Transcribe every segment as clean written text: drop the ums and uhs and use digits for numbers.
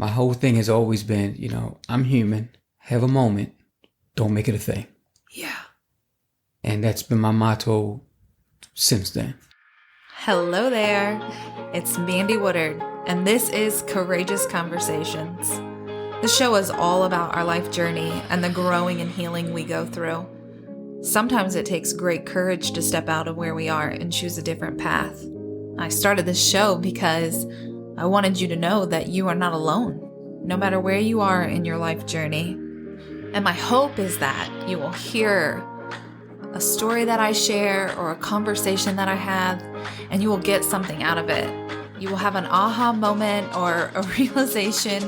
My whole thing has always been, I'm human, have a moment, don't make it a thing. Yeah. And that's been my motto since then. Hello there. It's Mandy Woodard, and this is Courageous Conversations. The show is all about our life journey and the growing and healing we go through. Sometimes it takes great courage to step out of where we are and choose a different path. I started this show because I wanted you to know that you are not alone, no matter where you are in your life journey. And my hope is that you will hear a story that I share or a conversation that I have, and you will get something out of it. You will have an aha moment or a realization,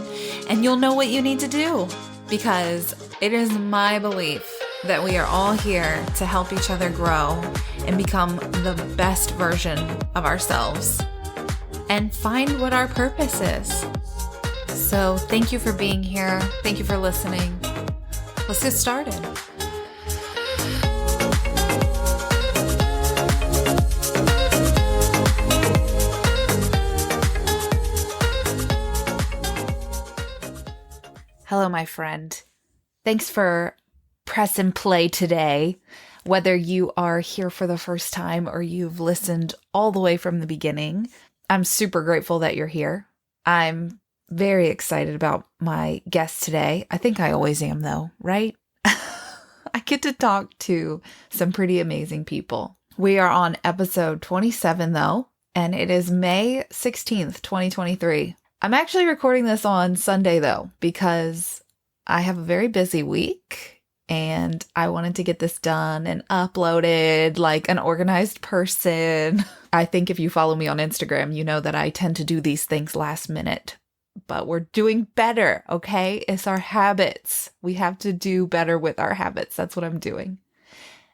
and you'll know what you need to do, because it is my belief that we are all here to help each other grow and become the best version of ourselves and find what our purpose is. So thank you for being here. Thank you for listening. Let's get started. Hello, my friend. Thanks for press and play today. Whether you are here for the first time or you've listened all the way from the beginning, I'm super grateful that you're here. I'm very excited about my guest today. I think I always am though, right? I get to talk to some pretty amazing people. We are on episode 27 though, and it is May 16th, 2023. I'm actually recording this on Sunday though, because I have a very busy week and I wanted to get this done and uploaded like an organized person. I think if you follow me on Instagram, you know that I tend to do these things last minute, but we're doing better, okay? It's our habits. We have to do better with our habits. That's what I'm doing.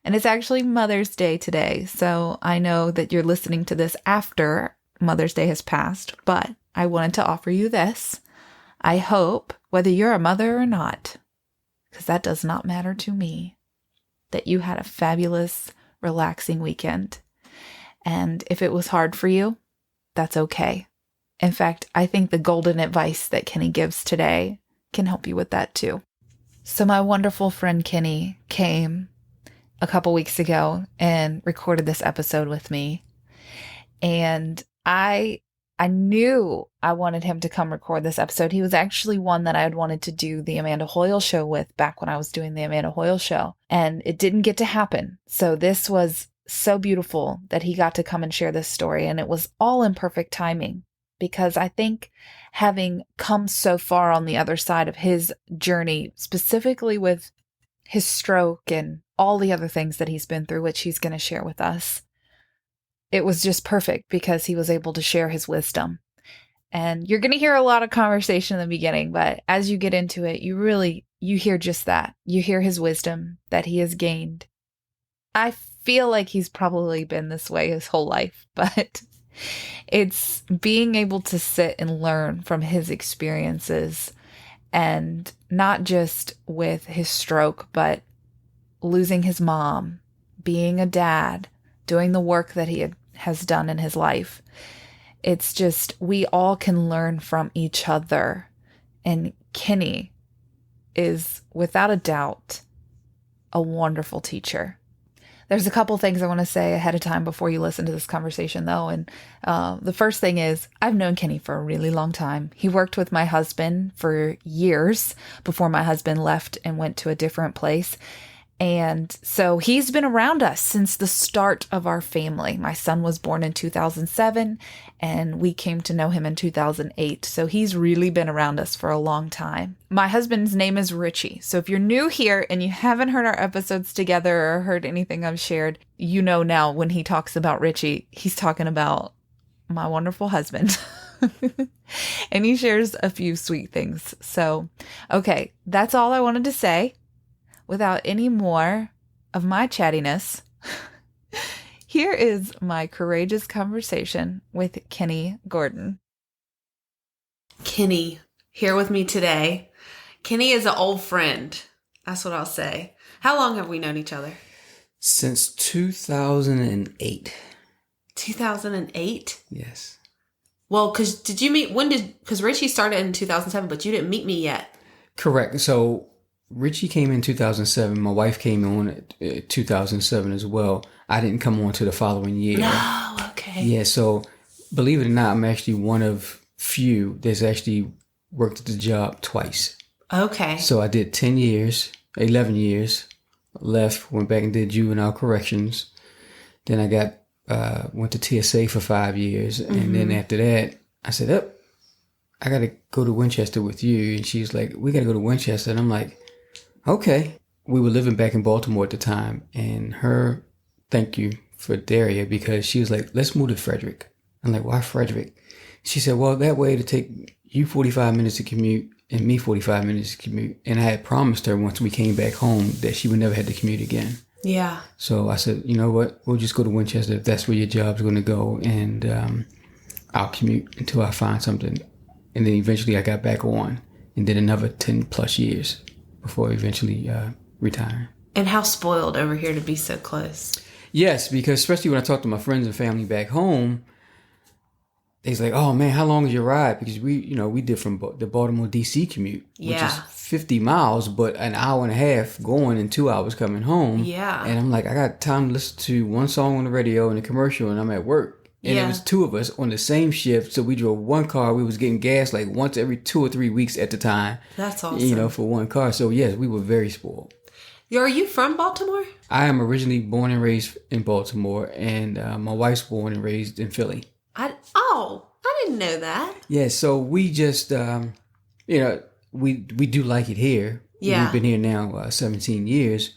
And it's actually Mother's Day today, so I know that you're listening to this after Mother's Day has passed, but I wanted to offer you this. I hope, whether you're a mother or not, because that does not matter to me, that you had a fabulous, relaxing weekend. And if it was hard for you, that's okay. In fact, I think the golden advice that Kenny gives today can help you with that too. So my wonderful friend Kenny came a couple weeks ago and recorded this episode with me. And I knew I wanted him to come record this episode. He was actually one that I had wanted to do the Amanda Hoyle show with back when I was doing the Amanda Hoyle show. And it didn't get to happen. So this was so beautiful that he got to come and share this story. And it was all in perfect timing, because I think having come so far on the other side of his journey, specifically with his stroke and all the other things that he's been through, which he's going to share with us, it was just perfect because he was able to share his wisdom. And you're going to hear a lot of conversation in the beginning, but as you get into it, you hear just that. You hear his wisdom that he has gained. I feel like he's probably been this way his whole life, but it's being able to sit and learn from his experiences, and not just with his stroke, but losing his mom, being a dad, doing the work that he has done in his life. It's just, we all can learn from each other. And Kenny is, without a doubt, a wonderful teacher. There's a couple things I want to say ahead of time before you listen to this conversation, though. And the first thing is, I've known Kenny for a really long time. He worked with my husband for years before my husband left and went to a different place. And so he's been around us since the start of our family. My son was born in 2007, and we came to know him in 2008. So he's really been around us for a long time. My husband's name is Richie. So if you're new here and you haven't heard our episodes together or heard anything I've shared, you know now when he talks about Richie, he's talking about my wonderful husband. And he shares a few sweet things. So, okay, that's all I wanted to say. Without any more of my chattiness, here is my courageous conversation with Kenny Gordon. Kenny, here with me today. Kenny is an old friend. That's what I'll say. How long have we known each other? Since 2008. 2008? Yes. Well, because Richie started in 2007, but you didn't meet me yet. Correct. So Richie came in 2007. My wife came on in 2007 as well. I didn't come on to the following year. No, okay. Yeah, so believe it or not, I'm actually one of few that's actually worked at the job twice. Okay. So I did 10 years, 11 years, left, went back and did juvenile corrections. Then I went to TSA for 5 years. And then after that, I said, I got to go to Winchester with you. And she's like, we got to go to Winchester. And I'm like, okay. We were living back in Baltimore at the time. And thank you for Daria, because she was like, let's move to Frederick. I'm like, why Frederick? She said, well, that way it'll take you 45 minutes to commute and me 45 minutes to commute. And I had promised her once we came back home that she would never have to commute again. Yeah. So I said, you know what? We'll just go to Winchester if that's where your job's going to go. And I'll commute until I find something. And then eventually I got back on and did another 10 plus years before eventually retiring. And how spoiled over here to be so close. Yes, because especially when I talk to my friends and family back home, they's like, oh man, how long is your ride? Because we did from the Baltimore DC commute, which is 50 miles, but an hour and a half going and 2 hours coming home. Yeah. And I'm like, I got time to listen to one song on the radio and a commercial, and I'm at work. And it was two of us on the same shift. So we drove one car. We was getting gas like once every 2 or 3 weeks at the time. That's awesome. For one car. So yes, we were very spoiled. Are you from Baltimore? I am originally born and raised in Baltimore, and my wife's born and raised in Philly. I didn't know that. Yeah, so we just, we do like it here. Yeah. We've been here now 17 years,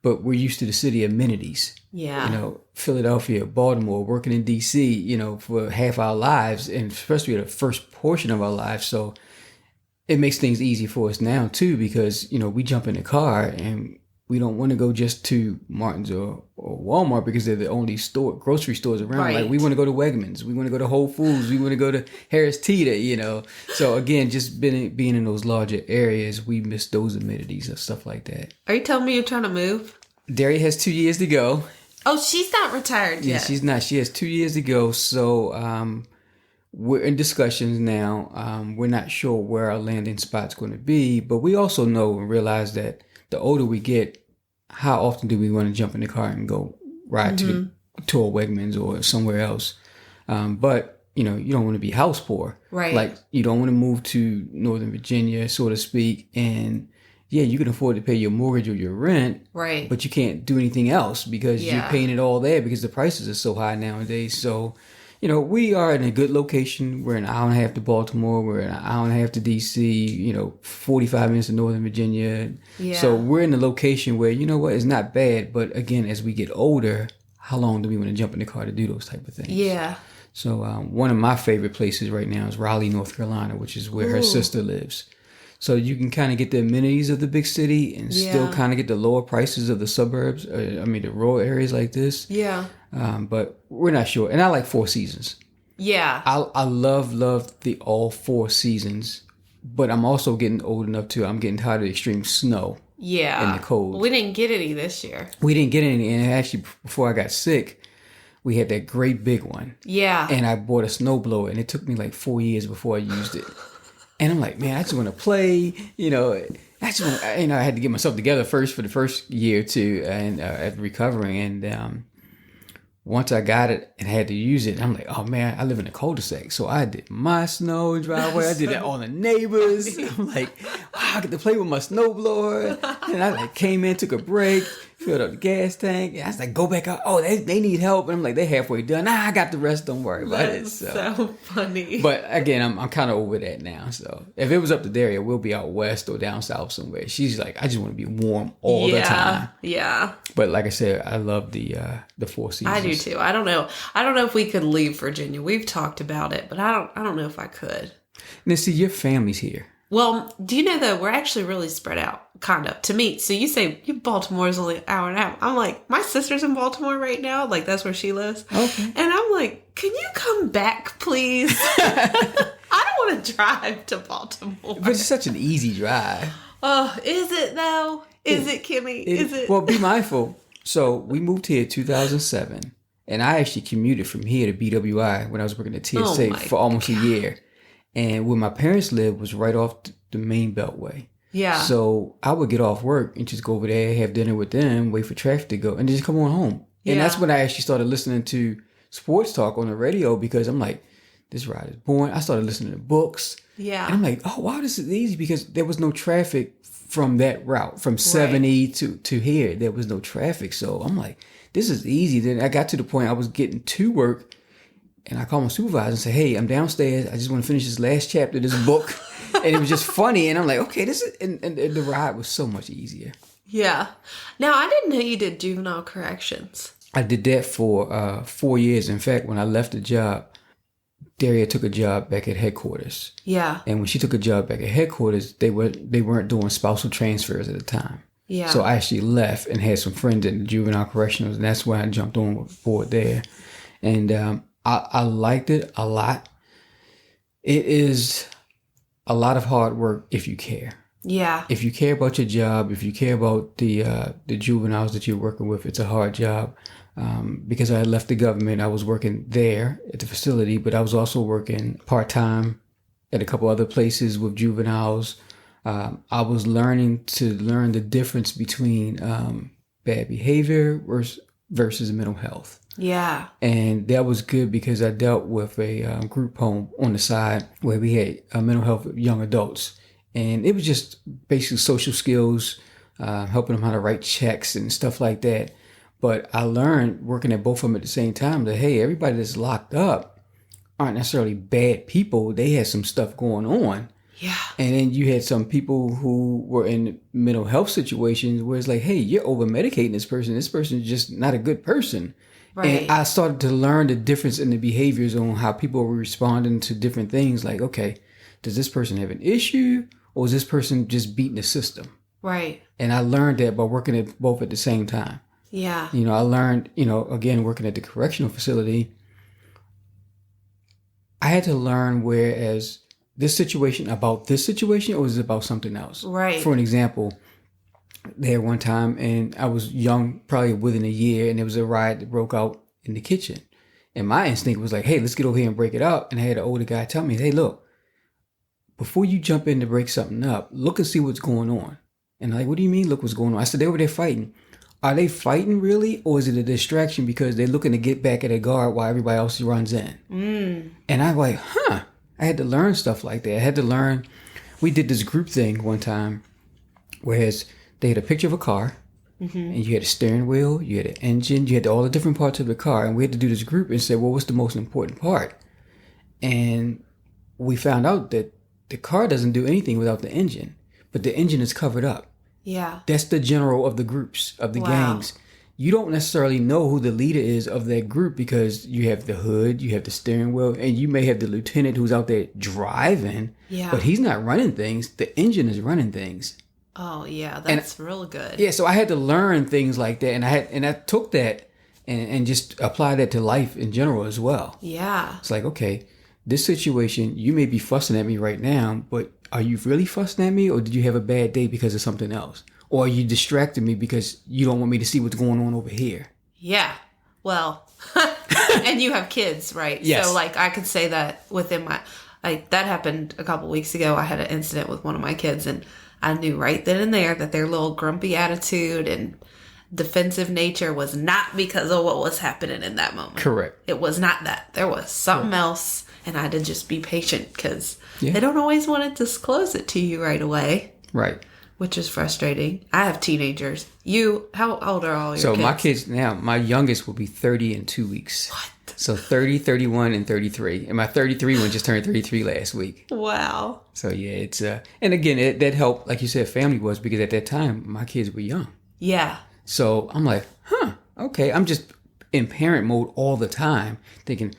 but we're used to the city amenities. Yeah. Philadelphia, Baltimore, working in D.C., for half our lives, and especially the first portion of our lives. So it makes things easy for us now, too, because, we jump in the car and we don't want to go just to Martin's or Walmart because they're the only grocery stores around. Right. Like, we want to go to Wegmans. We want to go to Whole Foods. We want to go to Harris Teeter, So, again, just being in those larger areas, we miss those amenities and stuff like that. Are you telling me you're trying to move? Daria has 2 years to go. Oh, she's not retired yet. Yeah, she's not. She has 2 years to go. So, we're in discussions now. We're not sure where our landing spot's going to be, but we also know and realize that the older we get, how often do we want to jump in the car and go ride to a Wegmans or somewhere else? But, you don't want to be house poor. Right. Like, you don't want to move to Northern Virginia, so to speak. And, yeah, you can afford to pay your mortgage or your rent. Right. But you can't do anything else because you're paying it all there because the prices are so high nowadays. So, we are in a good location. We're an hour and a half to Baltimore. We're an hour and a half to D.C., 45 minutes to Northern Virginia. Yeah. So we're in a location where, it's not bad. But again, as we get older, how long do we want to jump in the car to do those type of things? Yeah. So one of my favorite places right now is Raleigh, North Carolina, which is where her sister lives. So you can kind of get the amenities of the big city and still kind of get the lower prices of the suburbs. The rural areas like this. Yeah. But we're not sure. And I like Four Seasons. Yeah. I love the all 4 seasons. But I'm also getting old enough to, I'm getting tired of the extreme snow. Yeah. And the cold. We didn't get any this year. We didn't get any. And actually, before I got sick, we had that great big one. Yeah. And I bought a snowblower, and it took me like 4 years before I used it. And I'm like, man, I just want to play, I just want, I had to get myself together first for the first year or two and after recovering. And once I got it and had to use it, I'm like, oh man, I live in a cul-de-sac. So I did my snow driveway. I did that on the neighbors. I'm like, wow, I get to play with my snowblower. And I came in, took a break, filled up the gas tank. And I was like, go back out. Oh, they need help. And I'm like, they're halfway done. I got the rest. Don't worry about it. So funny. But again, I'm kind of over that now. So if it was up to Daria, we'll be out west or down south somewhere. She's like, I just want to be warm all the time. Yeah. But like I said, I love the Four Seasons. I do too. I don't know if we could leave Virginia. We've talked about it, but I don't know if I could. Now, see, your family's here. Well, do you know though, we're actually really spread out, kind of, to me. So you say Baltimore is only an hour and a half. I'm like, my sister's in Baltimore right now. Like, that's where she lives. Okay. And I'm like, can you come back, please? I don't want to drive to Baltimore. But it's such an easy drive. Oh, is it though? Is it, Kimmy? Is it? Well, be mindful. So we moved here in 2007. And I actually commuted from here to BWI when I was working at Oh TSA my for almost a year. And where my parents lived was right off the main beltway. Yeah. So I would get off work and just go over there, have dinner with them, wait for traffic to go, and just come on home. And that's when I actually started listening to sports talk on the radio, because I'm like, this ride is boring. I started listening to books. Yeah. And I'm like, oh, wow, this is easy, because there was no traffic from that route, from 70 to here. There was no traffic. So I'm like, this is easy. Then I got to the point I was getting to work, and I called my supervisor and said, hey, I'm downstairs. I just want to finish this last chapter of this book. And it was just funny. And I'm like, okay, this is, and the ride was so much easier. Yeah. Now, I didn't know you did juvenile corrections. I did that for 4 years. In fact, when I left the job, Daria took a job back at headquarters. Yeah. And when she took a job back at headquarters, they weren't doing spousal transfers at the time. Yeah. So I actually left and had some friends in the juvenile correctionals, and that's when I jumped on board there. And I liked it a lot. It is a lot of hard work if you care. Yeah. If you care about your job, if you care about the juveniles that you're working with, it's a hard job. Because I had left the government, I was working there at the facility, but I was also working part-time at a couple other places with juveniles. I was learning the difference between bad behavior versus mental health. Yeah. And that was good because I dealt with a group home on the side where we had mental health of young adults. And it was just basically social skills, helping them how to write checks and stuff like that. But I learned working at both of them at the same time that, hey, everybody that's locked up aren't necessarily bad people. They had some stuff going on. Yeah. And then you had some people who were in mental health situations where it's like, hey, you're over medicating this person. This person is just not a good person. Right. And I started to learn the difference in the behaviors on how people were responding to different things. Like, okay, does this person have an issue, or is this person just beating the system? Right. And I learned that by working at both at the same time. Yeah. You know, I learned, again, working at the correctional facility, I had to learn whereas this situation, or is it about something else? Right. For an example, there one time, and I was young, probably within a year, and there was a riot that broke out in the kitchen. And my instinct was like, hey, let's get over here and break it up. And I had an older guy tell me, hey, look, before you jump in to break something up, look and see what's going on. And I'm like, what do you mean look what's going on? I said, they were there fighting. Are they fighting really, or is it a distraction because they're looking to get back at a guard while everybody else runs in? And I'm like, I had to learn stuff like that. I had to learn. We did this group thing one time, whereas they had a picture of a car, and you had a steering wheel, you had an engine, you had all the different parts of the car, and we had to do this group and say, well, what's the most important part? And we found out that the car doesn't do anything without the engine, but the engine is covered up. Yeah. That's the general of the groups, of the gangs. You don't necessarily know who the leader is of that group because you have the hood, you have the steering wheel, and you may have the lieutenant who's out there driving, but he's not running things. The engine is running things. Oh, yeah. That's real good. Yeah, so I had to learn things like that, and I took that and just applied that to life in general as well. Yeah. It's like, okay, this situation, you may be fussing at me right now, but are you really fussing at me, or did you have a bad day because of something else? Or are you distracting me because you don't want me to see what's going on over here? Yeah. Well, and you have kids, right? Yes. So, I could say that within that happened a couple weeks ago. I had an incident with one of my kids, and I knew right then and there that their little grumpy attitude and defensive nature was not because of what was happening in that moment. Correct. It was not that. There was something else, and I had to just be patient because they don't always want to disclose it to you right away. Right. Which is frustrating. I have teenagers. How old are all your kids? So my kids now, my youngest will be 30 in 2 weeks. What? So 30, 31, and 33. And my 33 one just turned 33 last week. Wow. So yeah, it's, and again, that helped, like you said, family was, because at that time, my kids were young. Yeah. So I'm like, okay. I'm just in parent mode all the time thinking,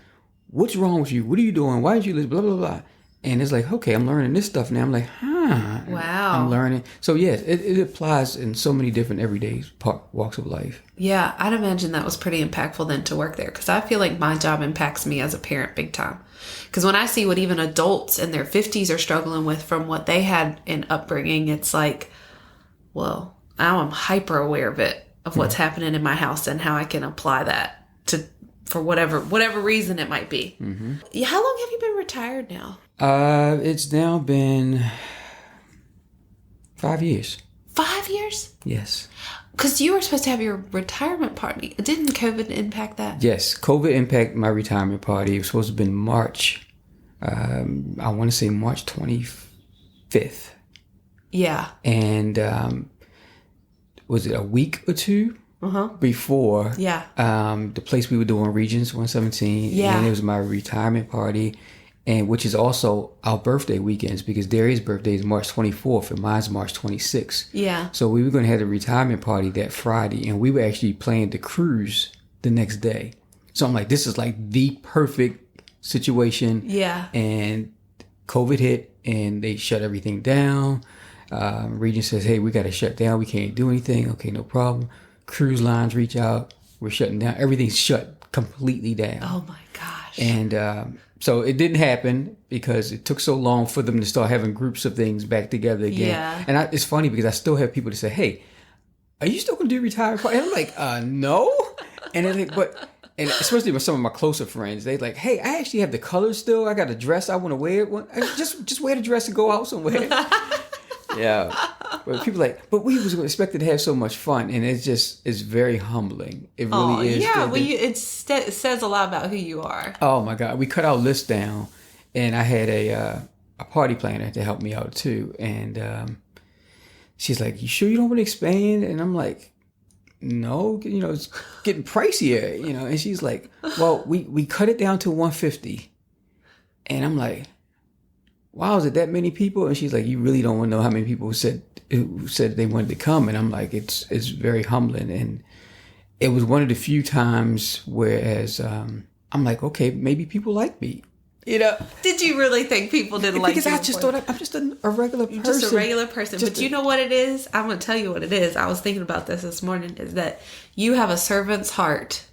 what's wrong with you? What are you doing? Why did you listen? Blah, blah, blah. And it's like, okay, I'm learning this stuff now. I'm like, wow. I'm learning. So yes, it applies in so many different everyday walks of life. Yeah, I'd imagine that was pretty impactful then to work there, because I feel like my job impacts me as a parent big time. Because when I see what even adults in their 50s are struggling with from what they had in upbringing, it's like, well, now I'm hyper aware of it, of what's happening in my house and how I can apply that to for whatever reason it might be. Mm-hmm. How long have you been retired now? It's now been 5 years. 5 years? Yes. Because you were supposed to have your retirement party. Didn't COVID impact that? Yes, COVID impacted my retirement party. It was supposed to have been March. I want to say March 25th. Yeah. And was it a week or two before? Yeah. The place we were doing, Regents 117. Yeah. And it was my retirement party, and which is also our birthday weekends, because Darius' birthday is March 24th and mine's March 26th. Yeah. So we were going to have a retirement party that Friday, and we were actually planning to cruise the next day. So I'm like, this is like the perfect situation. Yeah. And COVID hit, and they shut everything down. Regent says, hey, we got to shut down. We can't do anything. Okay, no problem. Cruise lines reach out. We're shutting down. Everything's shut completely down. Oh my gosh. And so it didn't happen because it took so long for them to start having groups of things back together again. Yeah. And it's funny because I still have people to say, hey, are you still going to do retirement party? And I'm like, no. And then, and especially with some of my closer friends, they like, hey, I actually have the colors still. I got a dress. I want to wear it. Just wear the dress and go out somewhere. Yeah. But people like, but we was expected to have so much fun, and it's very humbling. It really is. Yeah, it says a lot about who you are. Oh my God, we cut our list down, and I had a party planner to help me out too, and she's like, "You sure you don't want to expand?" And I'm like, "No, it's getting pricier, And she's like, "Well, we cut it down to 150," and I'm like, wow, is it that many people? And she's like, you really don't want to know how many people who said they wanted to come. And I'm like, it's very humbling. And it was one of the few times whereas I'm like, okay, maybe people like me. Did you really think people didn't like you? Because I just thought I'm just a regular person. Just a regular person. But you know what it is? I'm going to tell you what it is. I was thinking about this morning, is that you have a servant's heart,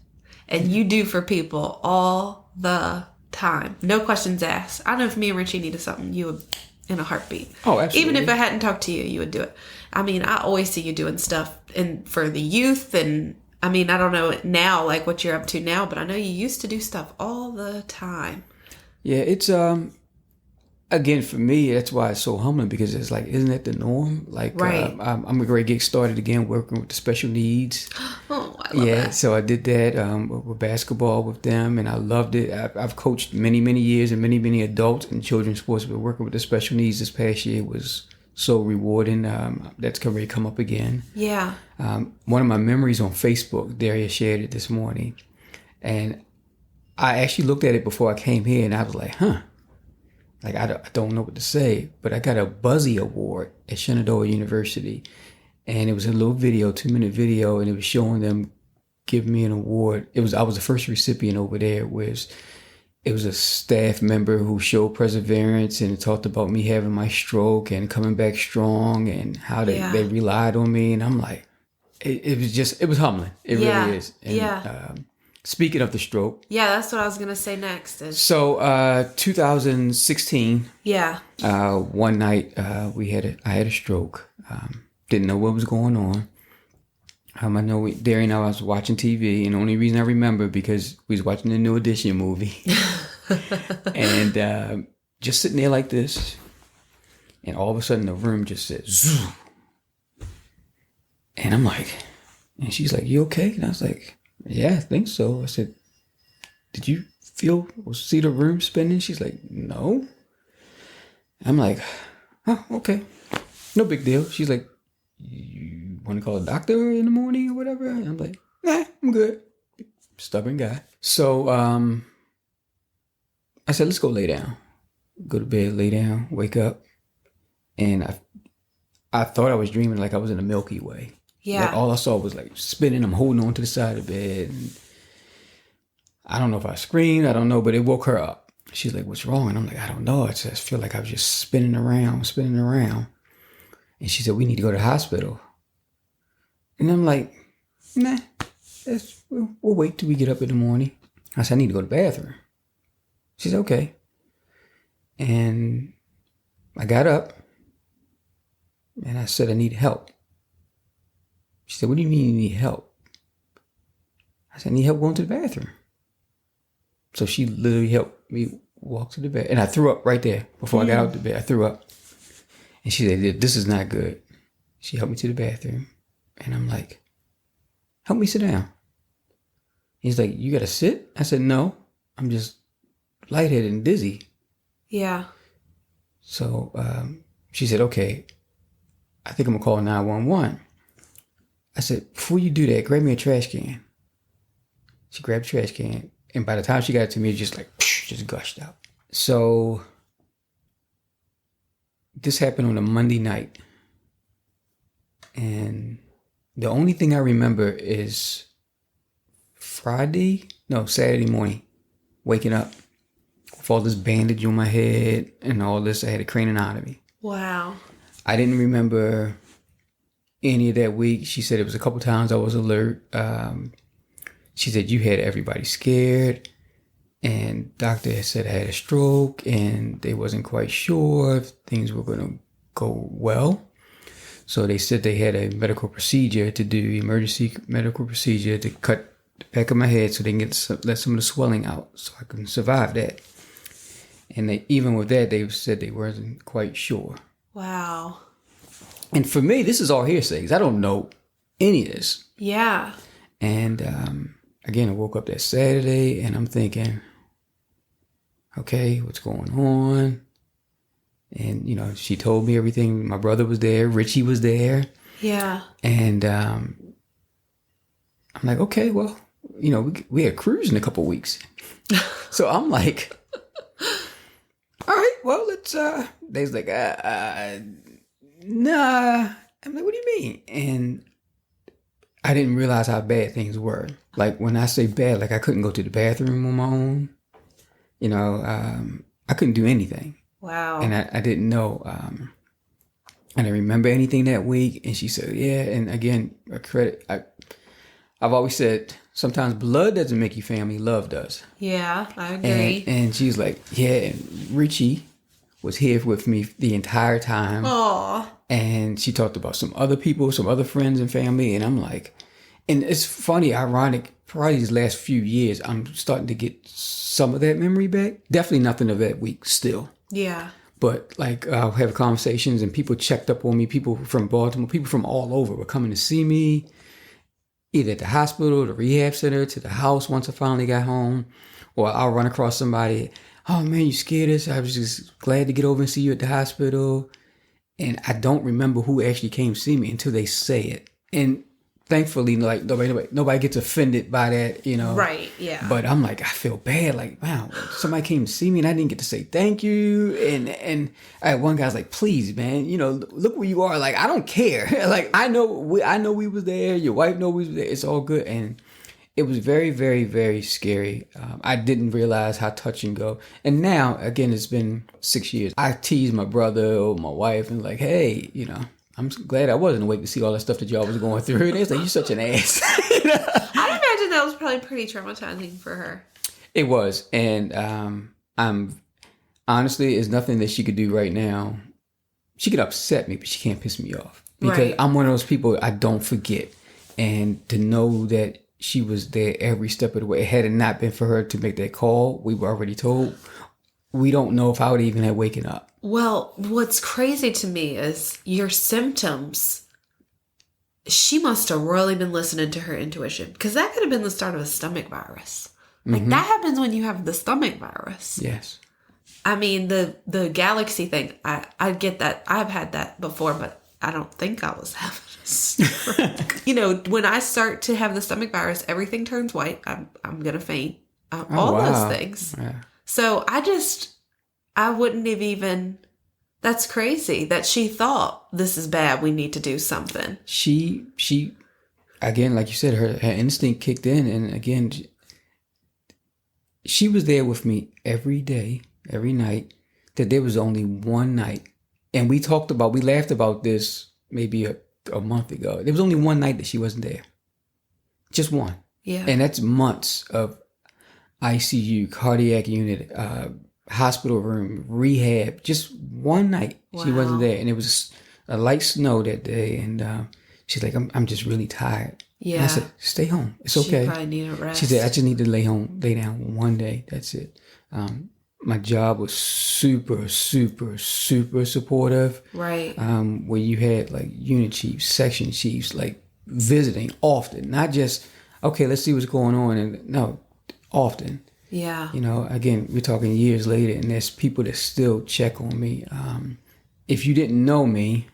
and you do for people all the time. No questions asked. I know if me and Richie needed something, you would, in a heartbeat. Oh, absolutely. Even if I hadn't talked to you, you would do it. I mean, I always see you doing stuff for the youth, and I mean, I don't know now, like what you're up to now, but I know you used to do stuff all the time. Yeah, it's again, for me, that's why it's so humbling, because it's like, isn't that the norm? Like, right. I'm going to get started again working with the special needs. Oh, I love that. So I did that with basketball with them, and I loved it. I've coached many, many years and many, many adults and children's sports, but working with the special needs this past year was so rewarding. That's going to come up again. Yeah. One of my memories on Facebook, Daria shared it this morning, and I actually looked at it before I came here, and I was like, like, I don't know what to say, but I got a Buzzy Award at Shenandoah University, and it was a little video, 2-minute video, and it was showing them giving me an award. I was the first recipient over there. It was a staff member who showed perseverance, and it talked about me having my stroke and coming back strong, and how they relied on me. And I'm like, it was humbling. It really is. And, speaking of the stroke. Yeah, that's what I was going to say next. So, 2016. Yeah. One night, I had a stroke. Didn't know what was going on. I know Darren and I was watching TV, and the only reason I remember because we was watching the New Edition movie. And just sitting there like this, and all of a sudden the room just said, zoom. And I'm like, and she's like, you okay? And I was like, yeah, I think so. I said, did you see the room spinning? She's like, no. I'm like, oh, okay. No big deal. She's like, you want to call a doctor in the morning or whatever? And I'm like, nah, I'm good. Stubborn guy. So I said, let's go lay down. Go to bed, lay down, wake up. And I thought I was dreaming like I was in the Milky Way. Yeah. Like all I saw was like spinning. I'm holding on to the side of the bed. And I don't know if I screamed. I don't know, but it woke her up. She's like, what's wrong? And I'm like, I don't know. I just feel like I was just spinning around. And she said, we need to go to the hospital. And I'm like, nah, we'll wait till we get up in the morning. I said, I need to go to the bathroom. She said, okay. And I got up and I said, I need help. She said, what do you mean you need help? I said, I need help going to the bathroom. So she literally helped me walk to the bed. And I threw up right there before I got out the bed. I threw up. And she said, this is not good. She helped me to the bathroom. And I'm like, help me sit down. He's like, you got to sit? I said, no, I'm just lightheaded and dizzy. Yeah. So she said, okay, I think I'm going to call 911. I said, before you do that, grab me a trash can. She grabbed a trash can. And by the time she got it to me, it just like, just gushed out. So this happened on a Monday night. And the only thing I remember is Saturday morning, waking up with all this bandage on my head and all this. I had a craniotomy. Wow. I didn't remember any of that week. She said it was a couple times I was alert. She said you had everybody scared, and doctor had said I had a stroke, and they wasn't quite sure if things were going to go well. So they said they had a medical procedure to do, emergency medical procedure to cut the back of my head so they can let some of the swelling out so I can survive that. And even with that, they said they wasn't quite sure. Wow. And for me, this is all hearsay because I don't know any of this. Yeah. And again, I woke up that Saturday and I'm thinking, okay, what's going on? And, she told me everything. My brother was there. Richie was there. Yeah. And I'm like, okay, well, we had a cruise in a couple weeks. So I'm like, all right, well, let's, they was like, nah. I'm like, what do you mean? And I didn't realize how bad things were. Like when I say bad, like I couldn't go to the bathroom on my own. I couldn't do anything. Wow. And I didn't know. I didn't remember anything that week. And she said, yeah. And again, I've always said, sometimes blood doesn't make you family, love does. Yeah, I agree. And she's like, yeah, and Richie was here with me the entire time. Aw. And she talked about some other people, some other friends and family. And I'm like, and it's funny, ironic, probably these last few years, I'm starting to get some of that memory back. Definitely nothing of that week still. Yeah. But like I'll have conversations and people checked up on me. People from Baltimore, people from all over were coming to see me, either at the hospital, the rehab center, to the house once I finally got home. Or I'll run across somebody, oh man, you scared us. I was just glad to get over and see you at the hospital. And I don't remember who actually came see me until they say it. And thankfully, like nobody gets offended by that, Right, yeah. But I'm like, I feel bad. Like, wow, somebody came to see me and I didn't get to say thank you. And I had one guy's like, please, man, look where you are. Like, I don't care. Like, I know we was there. Your wife know we was there. It's all good. And it was very, very, very scary. I didn't realize how touch and go. And now, again, it's been 6 years. I tease my brother or my wife and like, hey, I'm glad I wasn't awake to see all the stuff that y'all was going through. And it's like, you're such an ass. I'd imagine that was probably pretty traumatizing for her. It was. And I'm honestly, it's nothing that she could do right now. She could upset me, but she can't piss me off. Because Right. I'm one of those people I don't forget. And to know that she was there every step of the way, had it not been for her to make that call, we were already told, we don't know if I would even have waken up. Well, what's crazy to me is your symptoms. She must have really been listening to her intuition, because that could have been the start of a stomach virus. Like that happens when you have the stomach virus. Yes. I mean, the galaxy thing, I get that. I've had that before, but I don't think I was having a stroke. When I start to have the stomach virus, everything turns white. I'm going to faint. All wow. those things. Yeah. So I wouldn't have even, that's crazy that she thought this is bad. We need to do something. She again, like you said, her instinct kicked in. And again, she was there with me every day, every night. That there was only one night. And we laughed about this maybe a month ago. There was only one night that she wasn't there. Just one. Yeah. And that's months of ICU, cardiac unit, hospital room, rehab. Just one night she wasn't there. And it was a light snow that day. And she's like, I'm just really tired. Yeah. And I said, stay home. It's She okay. probably need a rest. She said, I just need to lay down one day. That's it. My job was super, super, super supportive. Right. Where you had like unit chiefs, section chiefs, like visiting often, not just, okay, let's see what's going on. And no, often. Yeah. You know, again, we're talking years later, and there's people that still check on me. If you didn't know me,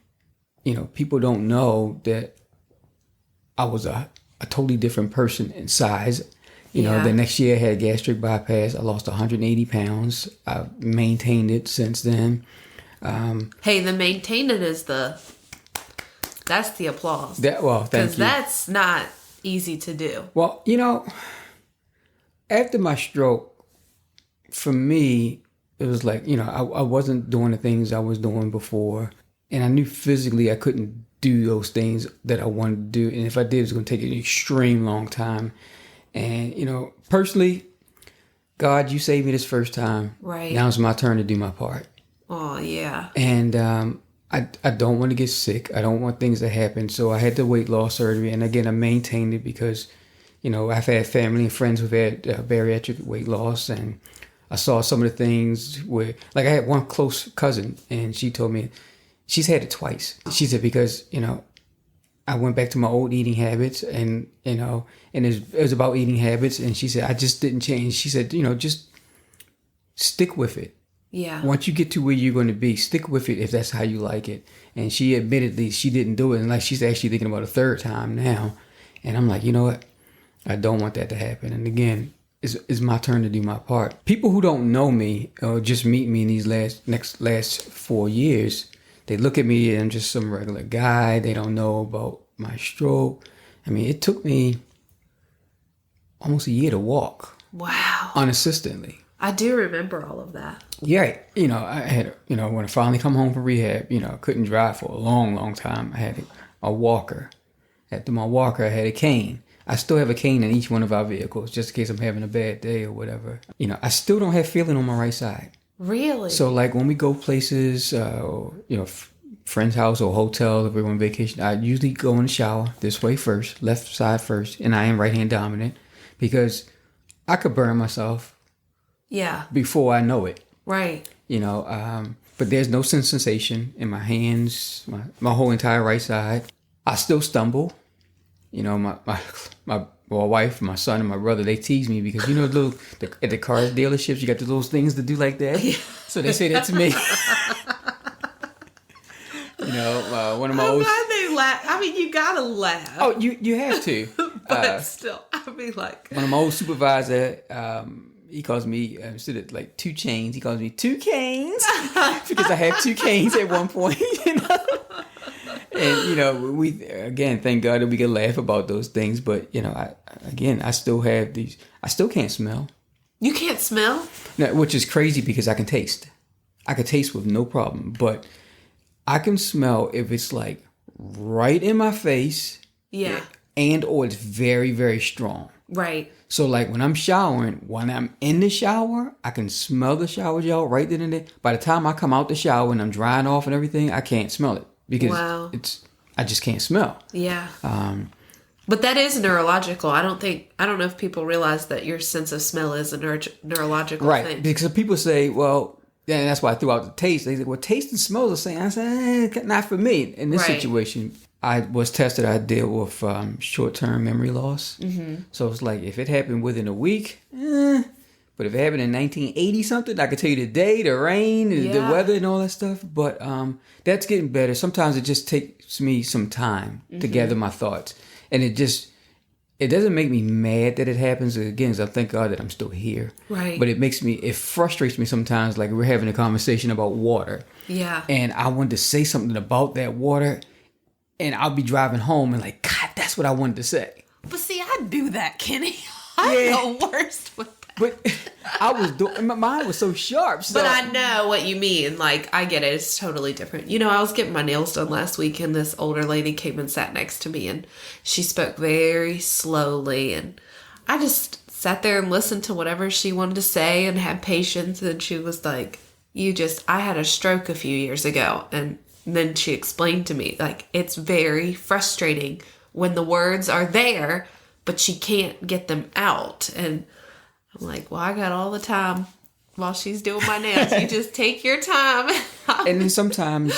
you know, people don't know that I was a totally different person in size. You know, the next year I had gastric bypass. I lost 180 pounds. I've maintained it since then. Hey, the maintain it is that's the applause. Thank you. Because that's not easy to do. Well, you know, after my stroke, for me, it was like, you know, I wasn't doing the things I was doing before. And I knew physically I couldn't do those things that I wanted to do. And if I did, it was going to take an extreme long time. And, you know, personally, God, you saved me this first time. Right. Now it's my turn to do my part. Oh, yeah. And I don't want to get sick. I don't want things to happen. So I had the weight loss surgery. And again, I maintained it because, you know, I've had family and friends who've had bariatric weight loss. And I saw some of the things where, like I had one close cousin and she told me she's had it twice. She said, because, you know, I went back to my old eating habits and, you know, and it was about eating habits. And she said, I just didn't change. She said, you know, just stick with it. Yeah. Once you get to where you're going to be, stick with it if that's how you like it. And she admittedly, she didn't do it. And like, she's actually thinking about a third time now. And I'm like, you know what? I don't want that to happen. And again, it's my turn to do my part. People who don't know me or just meet me in these last 4 years, they look at me and I'm just some regular guy. They don't know about my stroke. I mean, it took me almost a year to walk. Wow. Unassistedly. I do remember all of that. Yeah. You know, I had, you know, when I finally come home from rehab, you know, I couldn't drive for a long, long time. I had a walker. After my walker, I had a cane. I still have a cane in each one of our vehicles just in case I'm having a bad day or whatever. You know, I still don't have feeling on my right side. Really? So like when we go places, or, you know, friend's house or hotel, if we're on vacation, I usually go in the shower this way first, left side first, and I am right hand dominant because I could burn myself. Yeah. Before I know it. Right. You know, but there's no sensation in my hands, my whole entire right side. I still stumble. You know, my wife, my son, and my brother, they tease me because, you know, at the car dealerships, you got those things to do like that. Yeah. So they say that to me. You know, one of my I'm glad they laugh. I mean, you gotta laugh. Oh, you have to. But still, I'd be like... One of my old supervisor, he calls me, instead of like 2 chains, he calls me 2 canes because I had 2 canes at one point, you know. And, you know, we, again, thank God that we can laugh about those things. But, you know, I still have these, I still can't smell. You can't smell? No, which is crazy because I can taste. I can taste with no problem. But I can smell if it's like right in my face. Yeah. And or it's very, very strong. Right. So like when I'm showering, when I'm in the shower, I can smell the shower gel right then and there. By the time I come out the shower and I'm drying off and everything, I can't smell it. Because I just can't smell. Yeah. But that is neurological. I don't know if people realize that your sense of smell is a neurological right. thing. Because people say, well, and that's why I threw out the taste. They say, well, taste and smell are the same. I said, not for me. In this situation, I was tested. I deal with short-term memory loss. Mm-hmm. So it's like, if it happened within a week, but if it happened in 1980 something, I could tell you the day, the rain, the weather, and all that stuff. But that's getting better. Sometimes it just takes me some time to gather my thoughts, and it doesn't make me mad that it happens. Again, I thank God that I'm still here. Right. But it frustrates me sometimes. Like we're having a conversation about water. Yeah. And I wanted to say something about that water, and I'll be driving home and like, God, that's what I wanted to say. But see, I do that, Kenny. I'm the worst with that. But I was doing, my mind was so sharp. So. But I know what you mean. Like, I get it. It's totally different. You know, I was getting my nails done last week, and this older lady came and sat next to me, and she spoke very slowly, and I just sat there and listened to whatever she wanted to say and had patience. And she was like, I had a stroke a few years ago. And then she explained to me, like, it's very frustrating when the words are there, but she can't get them out. And I'm like, well, I got all the time while she's doing my nails. You just take your time. And then sometimes,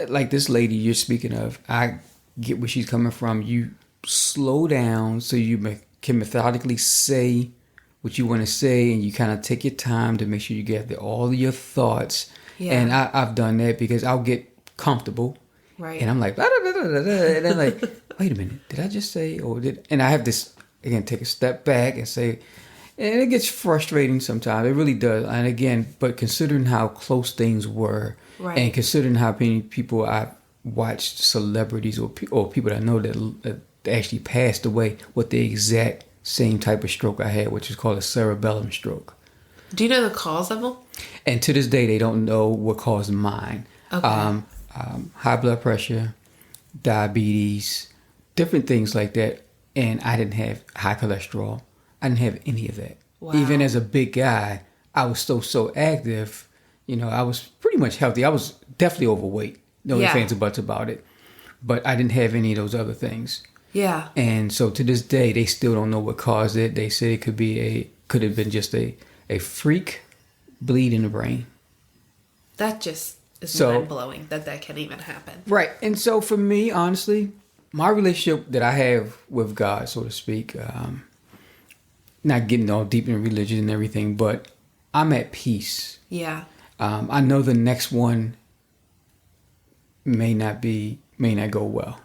like this lady you're speaking of, I get where she's coming from. You slow down so you can methodically say what you want to say, and you kind of take your time to make sure you get all of your thoughts. Yeah. And I've done that because I'll get comfortable. Right. And I'm like, blah, blah, blah, blah, blah, and I'm like, wait a minute, did I just say, and I have this, again, take a step back and say, and it gets frustrating sometimes. It really does. And again, but considering how close things were, Right. and considering how many people I've watched, celebrities or people that I know that actually passed away with the exact same type of stroke I had, which is called a cerebellum stroke. Do you know the cause of them? And to this day, they don't know what caused mine. Okay. High blood pressure, diabetes, different things like that. And I didn't have high cholesterol. I didn't have any of that. Wow. Even as a big guy, I was so active. You know, I was pretty much healthy. I was definitely overweight. No Yeah. ifs, ands, or buts about it. But I didn't have any of those other things. Yeah. And so to this day, they still don't know what caused it. They say it could have been just a freak bleed in the brain. That just is So- mind-blowing that can even happen. Right. And so for me, honestly, my relationship that I have with God, so to speak, not getting all deep in religion and everything, but I'm at peace. Yeah. I know the next one may not go well.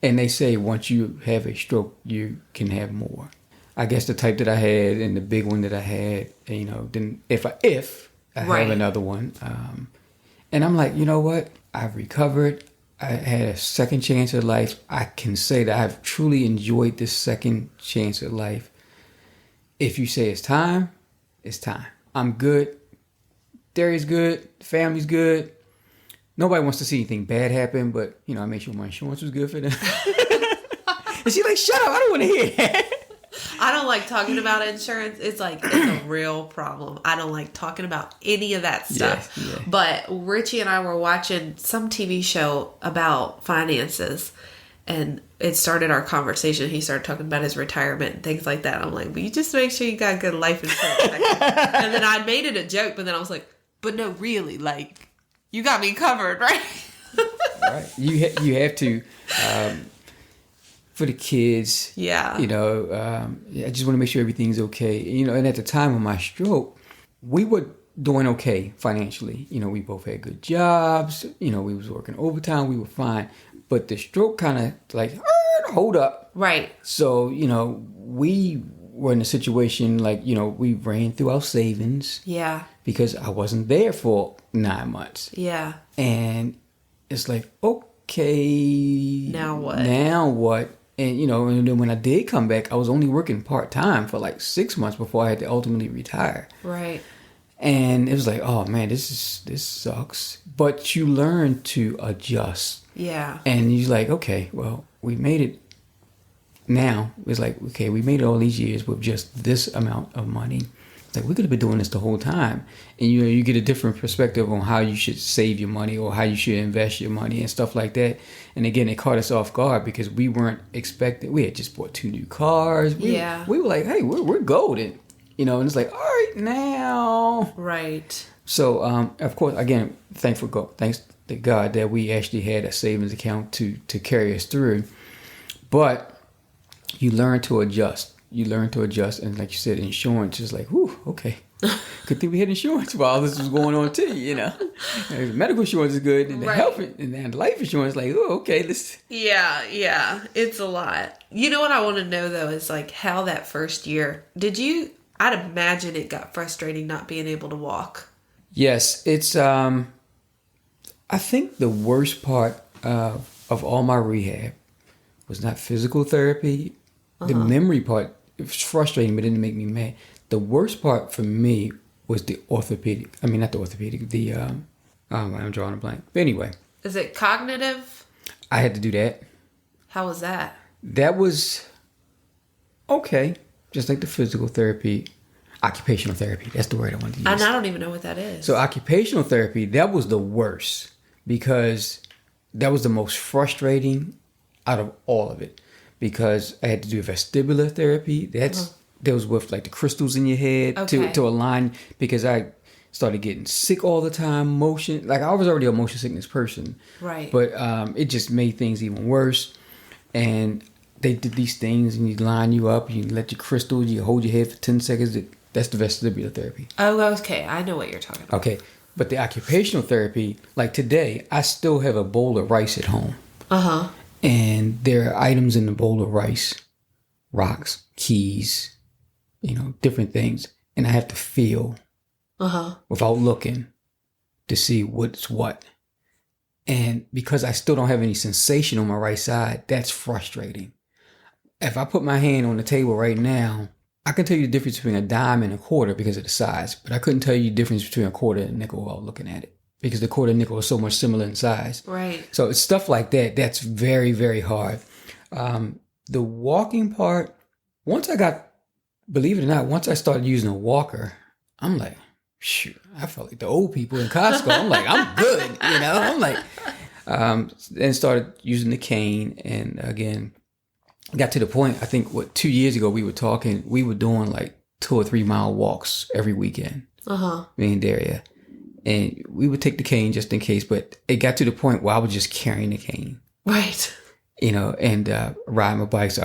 And they say once you have a stroke, you can have more. I guess the type that I had and the big one that I had, you know, then if I Right. have another one, and I'm like, you know what? I've recovered. I had a second chance at life. I can say that I've truly enjoyed this second chance at life. If you say it's time, it's time. I'm good. Darius good. Family's good. Nobody wants to see anything bad happen, but, you know, I made sure my insurance was good for them. And she's like, shut up, I don't want to hear that. I don't like talking about insurance. It's a real problem. I don't like talking about any of that stuff. Yeah. But Richie and I were watching some TV show about finances, and it started our conversation. He started talking about his retirement and things like that. I'm like, well, you just make sure you got good life insurance. And then I made it a joke, but then I was like, but no, really, like, you got me covered, right? Right. You have to, for the kids. Yeah. You know, I just want to make sure everything's okay. You know, and at the time of my stroke, we were doing okay financially. You know, we both had good jobs. You know, we was working overtime. We were fine. But the stroke kind of like, hold up. Right. So, you know, we were in a situation like, you know, we ran through our savings. Yeah. Because I wasn't there for 9 months. Yeah. And it's like, okay. Now what? Now what? And, you know, and then when I did come back, I was only working part-time for like 6 months before I had to ultimately retire. Right. And it was like, oh man, this sucks. But you learn to adjust. Yeah. And you're like, okay, well, we made it now. It's like, okay, we made it all these years with just this amount of money. It's like, we could have been doing this the whole time. And you know, you get a different perspective on how you should save your money or how you should invest your money and stuff like that. And again, it caught us off guard because we weren't expecting. We had just bought 2 new cars. We were like, hey, we're golden. You know, and it's like, all right, now. Right. So, of course, again, thanks to God that we actually had a savings account to carry us through. But you learn to adjust. And like you said, insurance is like, whew, okay. Good thing we had insurance while this was going on too, you know. Medical insurance is good, and the health and then the life insurance, like, oh, okay, this. Yeah, it's a lot. You know what I want to know though is like how that first year I'd imagine it got frustrating not being able to walk. Yes, it's. I think the worst part of all my rehab was not physical therapy. The memory part, it was frustrating, but it didn't make me mad. The worst part for me was the orthopedic. I mean, not the orthopedic. I'm drawing a blank. But anyway, Is it cognitive? I had to do that. How was that? That was okay. Just like the physical therapy, occupational therapy. That's the word I wanted to use. And I don't even know what that is. So occupational therapy, that was the worst because that was the most frustrating out of all of it. because I had to do vestibular therapy. That was with like the crystals in your head to align, because I started getting sick all the time. Like I was already a motion sickness person, Right. But it just made things even worse. And they did these things, and you line you up, you let your crystals, you hold your head for 10 seconds. That's the vestibular therapy. Oh, okay. I know what you're talking about. Okay, but the occupational therapy, like today, I still have a bowl of rice at home. Uh-huh. And there are items in the bowl of rice, rocks, keys, different things. And I have to feel without looking to see what's what. And because I still don't have any sensation on my right side, that's frustrating. If I put my hand on the table right now, I can tell you the difference between a dime and a quarter because of the size, but I couldn't tell you the difference between a quarter and a nickel without looking at it, because the quarter and nickel are so much similar in size. Right. So it's stuff like that that's very, very hard. The walking part, believe it or not, once I started using a walker, I'm like, shoot, I felt like the old people in Costco. I'm like, I'm good, I'm like, then started using the cane. And again, got to the point, I think 2 years ago we were doing like 2 or 3 mile walks every weekend, me and Daria. And we would take the cane just in case, but it got to the point where I was just carrying the cane. Right. And riding my bikes.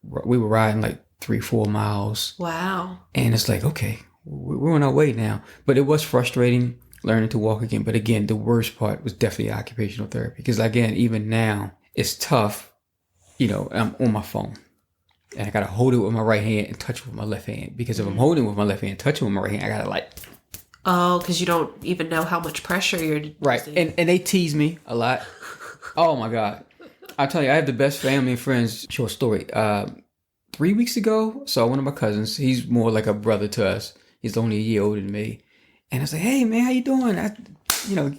We were riding like 3-4 miles. Wow. And it's like, okay, we're on our way now. But it was frustrating learning to walk again. But again, the worst part was definitely occupational therapy. Because again, even now, it's tough. I'm on my phone. And I got to hold it with my right hand and touch it with my left hand. Because if I'm holding it with my left hand, touching it with my right hand, I got to like... Oh, because you don't even know how much pressure you're right. using. And they tease me a lot. Oh, my God. I tell you, I have the best family and friends. Short story. 3 weeks ago, saw one of my cousins. He's more like a brother to us. He's only a year older than me. And I said, hey, man, how you doing? I,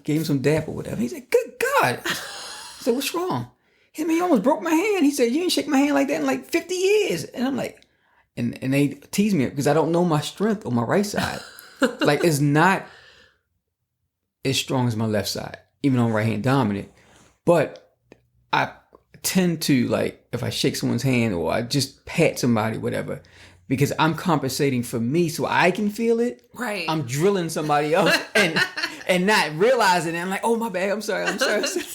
gave him some dap or whatever. He said, good God. I said, what's wrong? He said, man, you almost broke my hand. He said, you ain't shake my hand like that in like 50 years. And I'm like, and they tease me because I don't know my strength on my right side. Like, it's not as strong as my left side, even on right hand dominant. But I tend to, like, if I shake someone's hand or I just pat somebody, whatever, because I'm compensating for me so I can feel it. Right. I'm drilling somebody else and not realizing it. I'm like, oh, my bad. I'm sorry.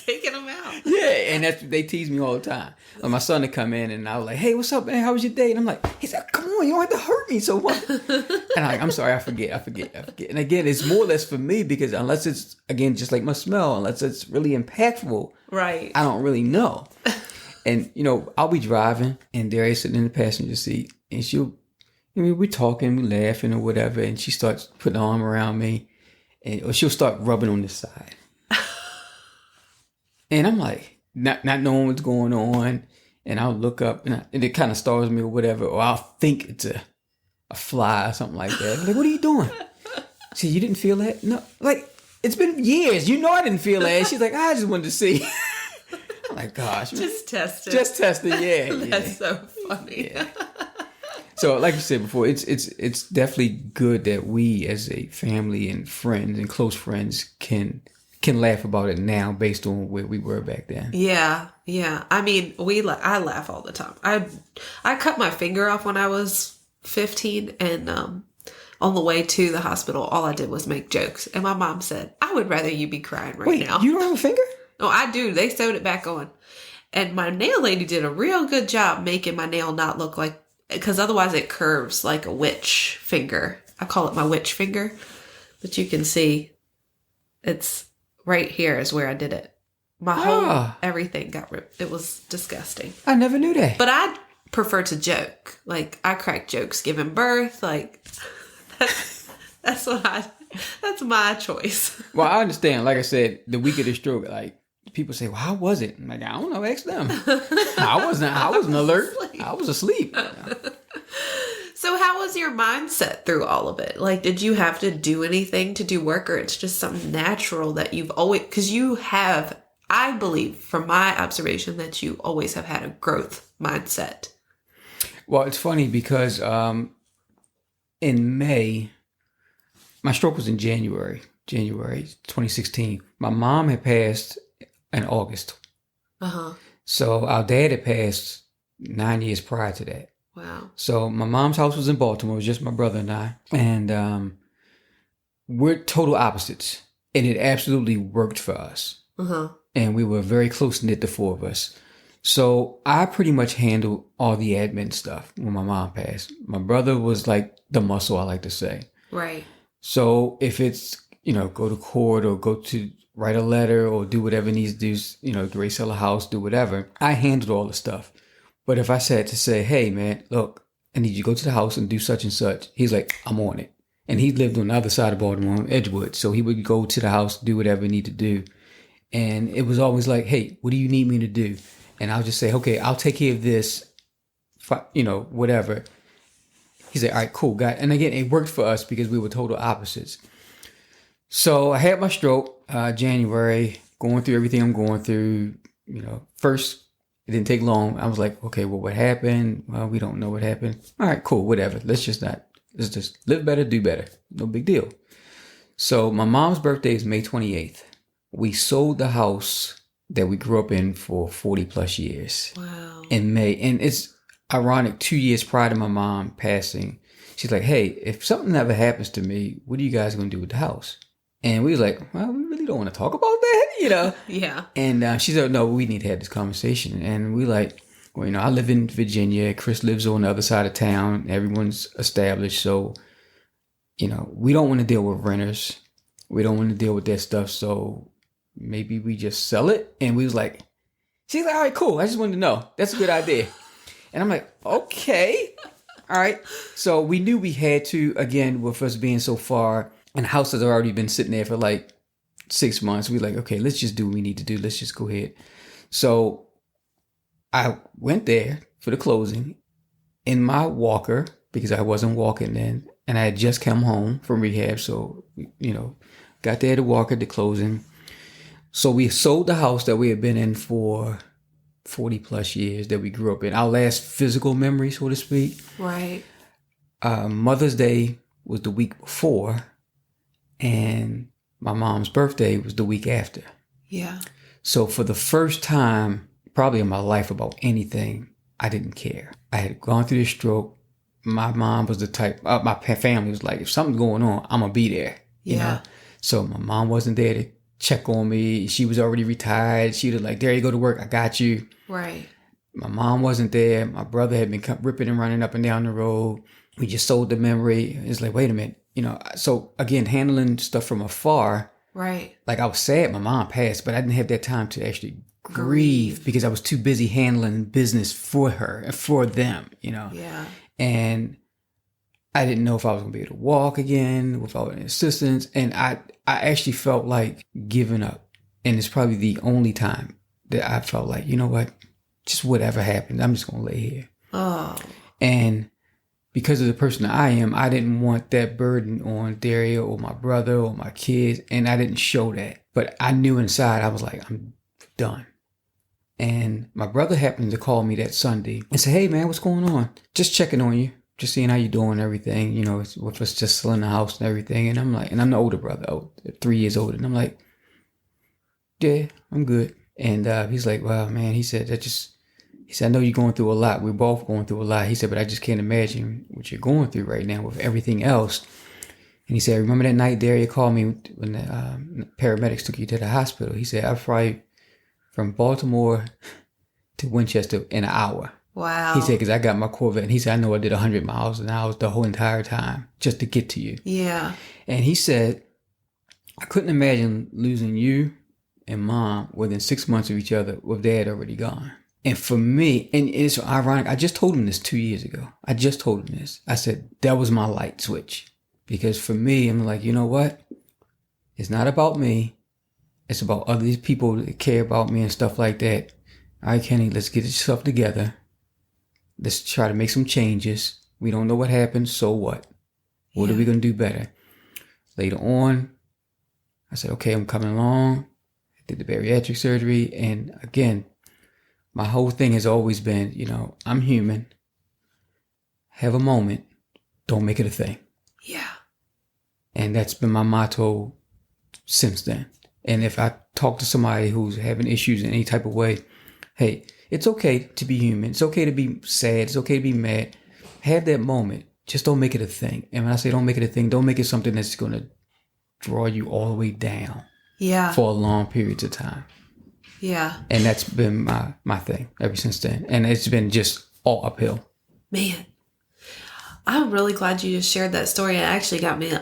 Taking them out. Yeah, and they tease me all the time. Like my son would come in and I was like, hey, what's up, man? How was your day? And I'm like, he said, come on, you don't have to hurt me so much. And I'm sorry, I forget. And again, it's more or less for me because unless it's, again, just like my smell, unless it's really impactful, right, I don't really know. And, I'll be driving and Daria's sitting in the passenger seat and we're talking, we're laughing or whatever, and she starts putting her arm around me or she'll start rubbing on this side. And I'm like, not knowing what's going on. And I'll look up and it kind of startles me or whatever. Or I'll think it's a fly or something like that. I'm like, what are you doing? She said, you didn't feel that? No. Like, it's been years. I didn't feel that. She's like, I just wanted to see. I'm like, gosh. Just test it. Just test it, yeah. That's so funny. Yeah. So like you said before, it's definitely good that we as a family and friends and close friends can laugh about it now based on where we were back then. Yeah. I mean, I laugh all the time. I cut my finger off when I was 15, and on the way to the hospital, all I did was make jokes. And my mom said, I would rather you be crying right now. You don't have a finger? No, I do. They sewed it back on. And my nail lady did a real good job making my nail not look like, because otherwise it curves like a witch finger. I call it my witch finger. But you can see it's right here is where I did it. My whole, everything got ripped. It was disgusting. I never knew that. But I prefer to joke. Like, I crack jokes giving birth. Like, that's my choice. Well, I understand. Like I said, the week of the stroke, like, people say, well, how was it? I'm like, I don't know. Ask them. I wasn't alert. I was asleep. So how was your mindset through all of it? Like, did you have to do anything to do work, or it's just something natural that you've always, because you have, I believe from my observation, that you always have had a growth mindset. Well, it's funny because in May, my stroke was in January 2016. My mom had passed in August. Uh-huh. So our dad had passed 9 years prior to that. Wow. So my mom's house was in Baltimore. It was just my brother and I. And we're total opposites. And it absolutely worked for us. Uh-huh. And we were very close-knit, the four of us. So I pretty much handled all the admin stuff when my mom passed. My brother was like the muscle, I like to say. Right. So if it's, go to court or go to write a letter or do whatever needs to do, Grace sell a house, do whatever, I handled all the stuff. But if I said to say, hey, man, look, I need you to go to the house and do such and such, he's like, I'm on it. And he lived on the other side of Baltimore, Edgewood. So he would go to the house, do whatever he needed to do. And it was always like, hey, what do you need me to do? And I'll just say, okay, I'll take care of this, whatever. He's like, all right, cool, got it. And again, it worked for us because we were total opposites. So I had my stroke January, going through everything I'm going through. First, it didn't take long. I was like, okay, well, what happened? Well, we don't know what happened. All right, cool, whatever. Let's just live better, do better. No big deal. So my mom's birthday is May 28th. We sold the house that we grew up in for 40 plus years. Wow. In May. And it's ironic, 2 years prior to my mom passing, she's like, hey, if something ever happens to me, what are you guys going to do with the house? And we was like, well, we really don't want to talk about that, Yeah. And she said, no, we need to have this conversation. And we like, well, I live in Virginia. Chris lives on the other side of town. Everyone's established. So, we don't want to deal with renters. We don't want to deal with that stuff. So maybe we just sell it. And we was like, she's like, all right, cool. I just wanted to know. That's a good idea. And I'm like, okay. All right. So we knew we had to, again, with us being so far, and the house has already been sitting there for like 6 months. We like, okay, let's just do what we need to do. Let's just go ahead. So I went there for the closing in my walker because I wasn't walking then. And I had just come home from rehab. So, got there to walk at the closing. So we sold the house that we had been in for 40 plus years that we grew up in. Our last physical memory, so to speak. Right. Mother's Day was the week before. And my mom's birthday was the week after. Yeah. So for the first time, probably in my life about anything, I didn't care. I had gone through this stroke. My mom was the type, my family was like, if something's going on, I'm going to be there. Yeah. So my mom wasn't there to check on me. She was already retired. She was like, there you go to work. I got you. Right. My mom wasn't there. My brother had been ripping and running up and down the road. We just sold the memory. It's like, wait a minute. So again, handling stuff from afar. Right. Like I was sad my mom passed, but I didn't have that time to actually grieve because I was too busy handling business for her and for them, Yeah. And I didn't know if I was going to be able to walk again without any assistance. And I actually felt like giving up. And it's probably the only time that I felt like, you know what, just whatever happens, I'm just going to lay here. Oh. And because of the person I am, I didn't want that burden on Daria or my brother or my kids. And I didn't show that. But I knew inside, I was like, I'm done. And my brother happened to call me that Sunday and say, hey, man, what's going on? Just checking on you. Just seeing how you doing and everything. It's with us just selling the house and everything. And I'm like, and I'm the older brother, 3 years older. And I'm like, yeah, I'm good. And he's like, well, man, he said, I know you're going through a lot. We're both going through a lot. He said, but I just can't imagine what you're going through right now with everything else. And he said, remember that night Daria called me when the paramedics took you to the hospital? He said, I probably from Baltimore to Winchester in an hour. Wow. He said, because I got my Corvette. And he said, I know I did 100 miles an hour the whole entire time just to get to you. Yeah. And he said, I couldn't imagine losing you and mom within 6 months of each other with dad already gone. And for me, and it's ironic, I just told him this 2 years ago. I just told him this. I said, that was my light switch. Because for me, I'm like, you know what? It's not about me. It's about other people that care about me and stuff like that. All right, Kenny, let's get yourself together. Let's try to make some changes. We don't know what happened, so what? What are we going to do better? Later on, I said, okay, I'm coming along. I did the bariatric surgery. And again, my whole thing has always been, I'm human. Have a moment. Don't make it a thing. Yeah. And that's been my motto since then. And if I talk to somebody who's having issues in any type of way, hey, it's okay to be human. It's okay to be sad. It's okay to be mad. Have that moment. Just don't make it a thing. And when I say don't make it a thing, don't make it something that's going to draw you all the way down for long periods of time. Yeah. And that's been my thing ever since then. And it's been just all uphill. Man, I'm really glad you just shared that story. It actually got me.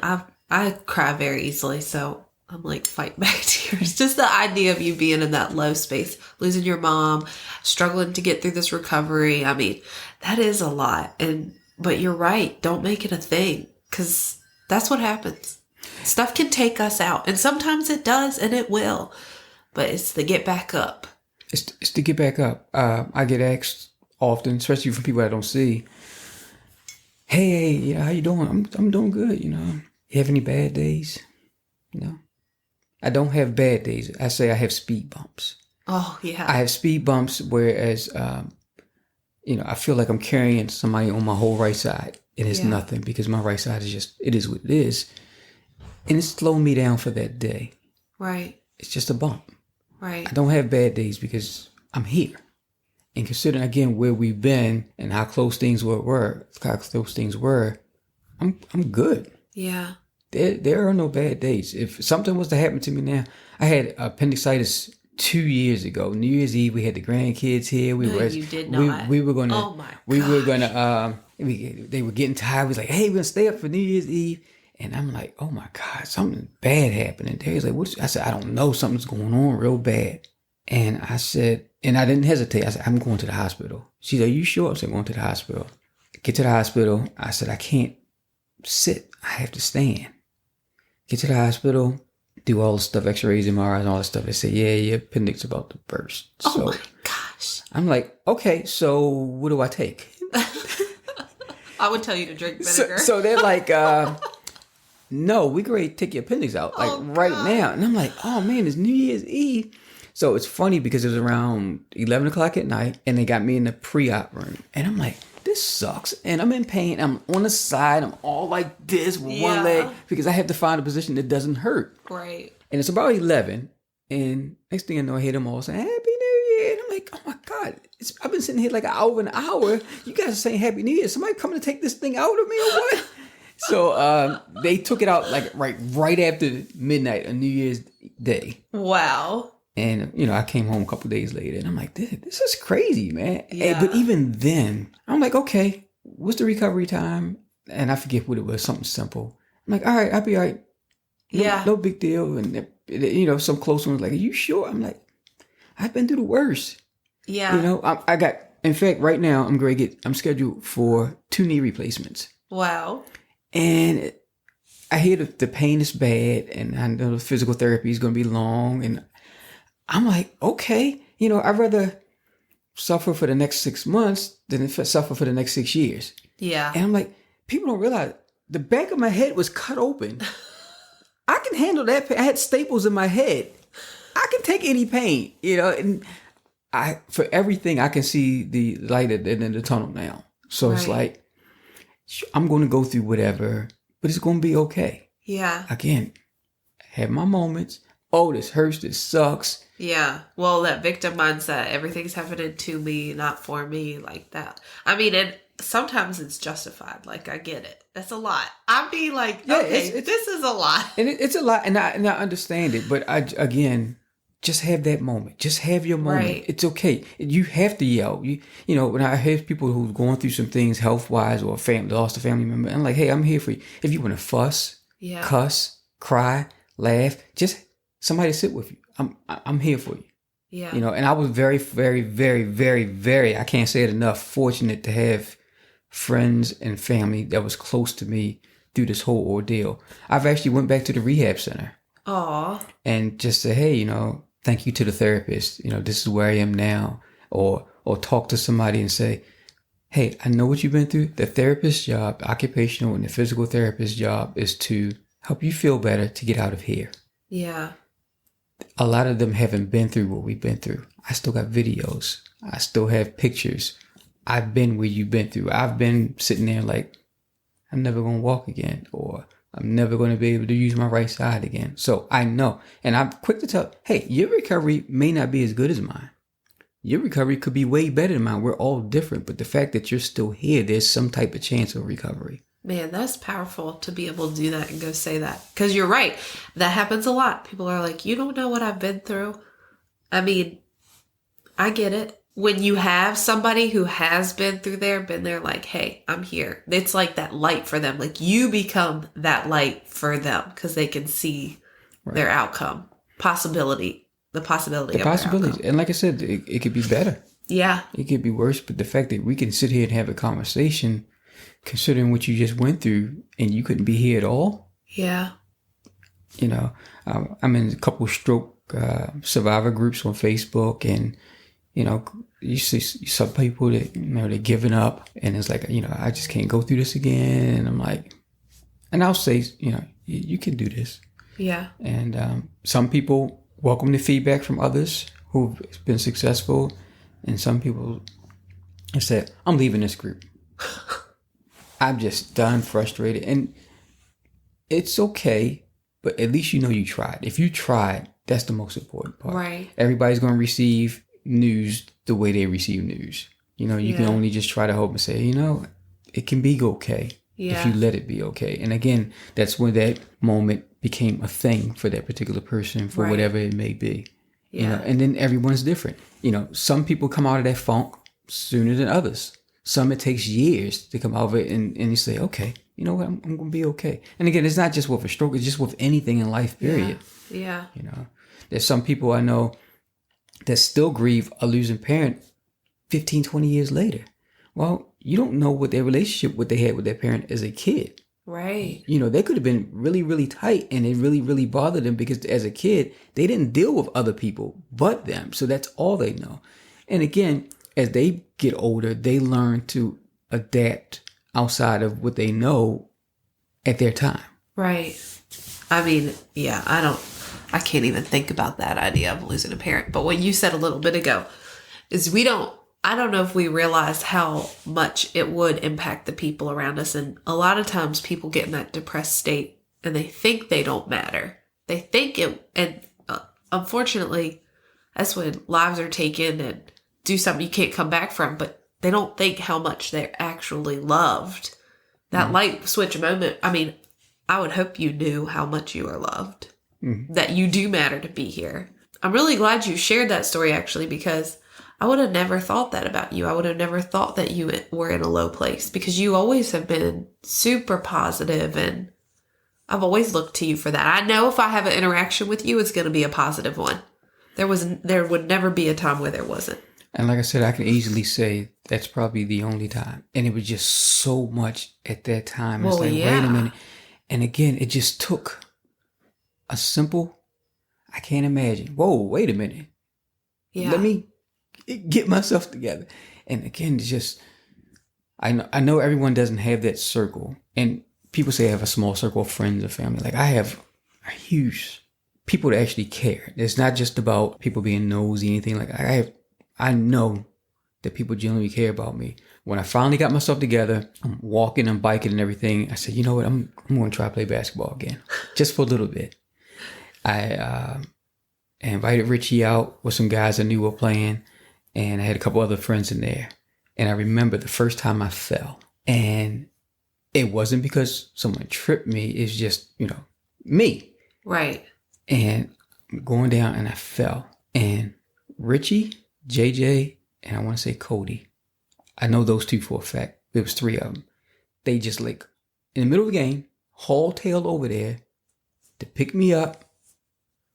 I cry very easily, so I'm like fighting back tears. Just the idea of you being in that low space, losing your mom, struggling to get through this recovery. I mean, that is a lot. But you're right. Don't make it a thing, because that's what happens. Stuff can take us out, and sometimes it does, and it will. But it's the get back up. It's to get back up. I get asked often, especially from people I don't see, hey, yeah, how you doing? I'm doing good, you know. You have any bad days? No. I don't have bad days. I say I have speed bumps. Oh, yeah. I have speed bumps, whereas, I feel like I'm carrying somebody on my whole right side. It is nothing, because my right side it is what it is. And it's slowing me down for that day. Right. It's just a bump. Right. I don't have bad days because I'm here. And considering, again, where we've been and how close things were, I'm good. Yeah. There are no bad days. If something was to happen to me now, I had appendicitis 2 years ago. New Year's Eve, we had the grandkids here. You did not. We were gonna. Oh my gosh. We were gonna. They were getting tired. We was like, hey, we're gonna stay up for New Year's Eve. And I'm like, oh my God, something bad happened. And Terry's like, I said, I don't know, something's going on real bad. And I said, and I didn't hesitate. I said, I'm going to the hospital. She's like, you sure? I said, I'm going to the hospital. Get to the hospital. I said, I can't sit. I have to stand. Get to the hospital, do all the stuff, x-rays, MRIs, and all that stuff. They say, yeah, your appendix about to burst. Oh my gosh. I'm like, okay, so what do I take? I would tell you to drink vinegar. So they're like, no, we can ready to take your appendix out, like right now. And I'm like, oh man, it's New Year's Eve. So it's funny because it was around 11 o'clock at night and they got me in the pre-op room. And I'm like, this sucks. And I'm in pain. I'm on the side. I'm all like this with one leg because I have to find a position that doesn't hurt. Right. And it's about 11. And next thing I know, I hear them all saying, Happy New Year. And I'm like, oh my God, I've been sitting here like an hour. You guys are saying Happy New Year. Somebody coming to take this thing out of me or what? So they took it out like right after midnight on New Year's Day. Wow. And, I came home a couple of days later and I'm like, this is crazy, man. Yeah. But even then, I'm like, okay, what's the recovery time? And I forget what it was, something simple. I'm like, all right, I'll be all right. No big deal. And, some close ones like, are you sure? I'm like, I've been through the worst. Yeah. I got, in fact, right now, I'm scheduled for 2 knee replacements. Wow. And I hear the pain is bad and I know the physical therapy is going to be long. And I'm like, okay, I'd rather suffer for the next 6 months than suffer for the next 6 years. Yeah. And I'm like, people don't realize the back of my head was cut open. I can handle that pain. I had staples in my head. I can take any pain, and for everything, I can see the light at the end of the tunnel now. So It's like, I'm going to go through whatever, but it's going to be okay. Yeah. Again, have my moments. Oh, this hurts. This sucks. Yeah. Well, that victim mindset, everything's happening to me, not for me, like that. I mean, and sometimes it's justified. Like, I get it. That's a lot. I'd be like, okay, this is a lot. And it's a lot. And I understand it. But just have that moment. Just have your moment. Right. It's okay. You have to yell. When I hear people who's going through some things health-wise or lost a family member, I'm like, hey, I'm here for you. If you want to fuss, cuss, cry, laugh, just somebody sit with you. I'm here for you. Yeah. And I was very, very, very, very, very, I can't say it enough, fortunate to have friends and family that was close to me through this whole ordeal. I've actually went back to the rehab center. Aw. And just say, hey, thank you to the therapist. This is where I am now. Or talk to somebody and say, hey, I know what you've been through. The therapist's job, the occupational and the physical therapist's job is to help you feel better to get out of here. Yeah. A lot of them haven't been through what we've been through. I still got videos. I still have pictures. I've been where you've been through. I've been sitting there like, I'm never going to walk again, or I'm never going to be able to use my right side again. So I know. And I'm quick to tell, hey, your recovery may not be as good as mine, Your recovery could be way better than mine. We're all different, but the fact that you're still here, there's some type of chance of recovery. Man, that's powerful to be able to do that and go say that. Because you're right. That happens a lot. People are like, you don't know what I've been through. I mean, I get it. When you have somebody who has been there, like, hey, I'm here. It's like that light for them. Like, you become that light for them because they can see their outcome. The possibility of their outcome. And like I said, it could be better. Yeah. It could be worse, but the fact that we can sit here and have a conversation, considering what you just went through, and you couldn't be here at all. Yeah. You know, I'm in a couple stroke survivor groups on Facebook, and, you know, you see some people that, you know, they're giving up, and it's like, you know, I just can't go through this again. And I'm like, and I'll say, you know, you can do this. Yeah. And some people welcome the feedback from others who've been successful, and some people have said, I'm leaving this group. I'm just done, frustrated. And it's okay, but at least you know you tried. If you tried, that's the most important part. Right. Everybody's going to receive news the way they receive news. You know, you can only just try to hope and say, you know, it can be okay if you let it be okay. And again, that's when that moment became a thing for that particular person, for whatever it may be. Yeah. You know, and then everyone's different. You know, some people come out of that funk sooner than others. Some it takes years to come out of it, and you say, okay, you know what, I'm going to be okay. And again, it's not just with a stroke, it's just with anything in life, period. Yeah. You know, there's some people I know that still grieve a losing parent 15, 20 years later. Well, you don't know what their relationship, what they had with their parent as a kid. Right. You know, they could have been really, really tight, and it really, really bothered them because as a kid, they didn't deal with other people but them. So that's all they know. And again, as they get older, they learn to adapt outside of what they know at their time. Right. I mean, yeah, I can't even think about that idea of losing a parent. But what you said a little bit ago is I don't know if we realize how much it would impact the people around us. And a lot of times people get in that depressed state and they think they don't matter. They think it, and unfortunately, that's when lives are taken and do something you can't come back from, but they don't think how much they're actually loved. That light switch moment, I mean, I would hope you knew how much you are loved, that you do matter to be here. I'm really glad you shared that story, actually, because I would have never thought that about you. I would have never thought that you were in a low place, because you always have been super positive, and I've always looked to you for that. I know if I have an interaction with you, it's going to be a positive one. There would never be a time where there wasn't. And like I said, I can easily say that's probably the only time. And it was just so much at that time. It's wait a minute. And again, it just took a simple, I can't imagine. Whoa, wait a minute. Yeah. Let me get myself together. And again, it's just, I know everyone doesn't have that circle. And people say I have a small circle of friends or family. Like, I have a huge people that actually care. It's not just about people being nosy, anything like that. I know that people genuinely care about me. When I finally got myself together, I'm walking and biking and everything, I said, you know what, I'm going to try to play basketball again, just for a little bit. I invited Richie out with some guys I knew were playing, and I had a couple other friends in there. And I remember the first time I fell, and it wasn't because someone tripped me. It's just, you know, me. Right. And I'm going down, and I fell. And Richie, JJ, and I want to say Cody, I know those two for a fact. There was three of them. They just, like, in the middle of the game, haul-tailed over there to pick me up.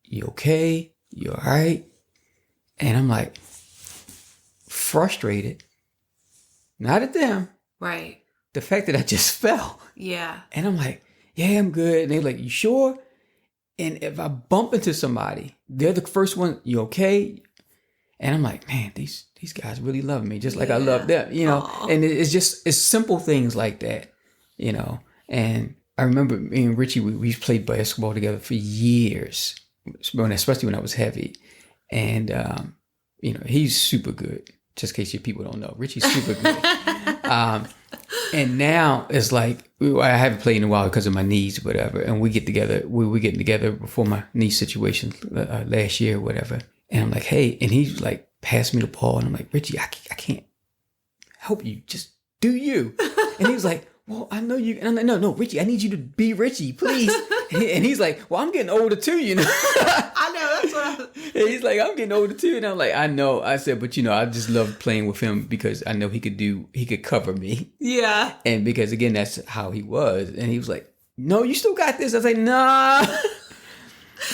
You okay? You all right? And I'm like, frustrated. Not at them. Right. The fact that I just fell. Yeah. And I'm like, yeah, I'm good. And they're like, you sure? And if I bump into somebody, they're the first one, you okay? And I'm like, man, these guys really love me, just like I love them, you know. Aww. And it's simple things like that, you know. And I remember me and Richie, we played basketball together for years, especially when I was heavy. And, you know, he's super good, just in case you people don't know. Richie's super good. And now it's like, I haven't played in a while because of my knees or whatever. And we get together, we were getting together before my knee situation last year or whatever. And I'm like, hey, and he's like pass me the ball. And I'm like, Richie, I can't help you. Just do you. And he was like, well, I know you. And I'm like, no, Richie, I need you to be Richie, please. And he's like, well, I'm getting older too, you know. I know, that's what I was. And he's like, I'm getting older too. And I'm like, I know. I said, but I just love playing with him because I know he could cover me. Yeah. And because again, that's how he was. And he was like, no, you still got this. I was like, nah.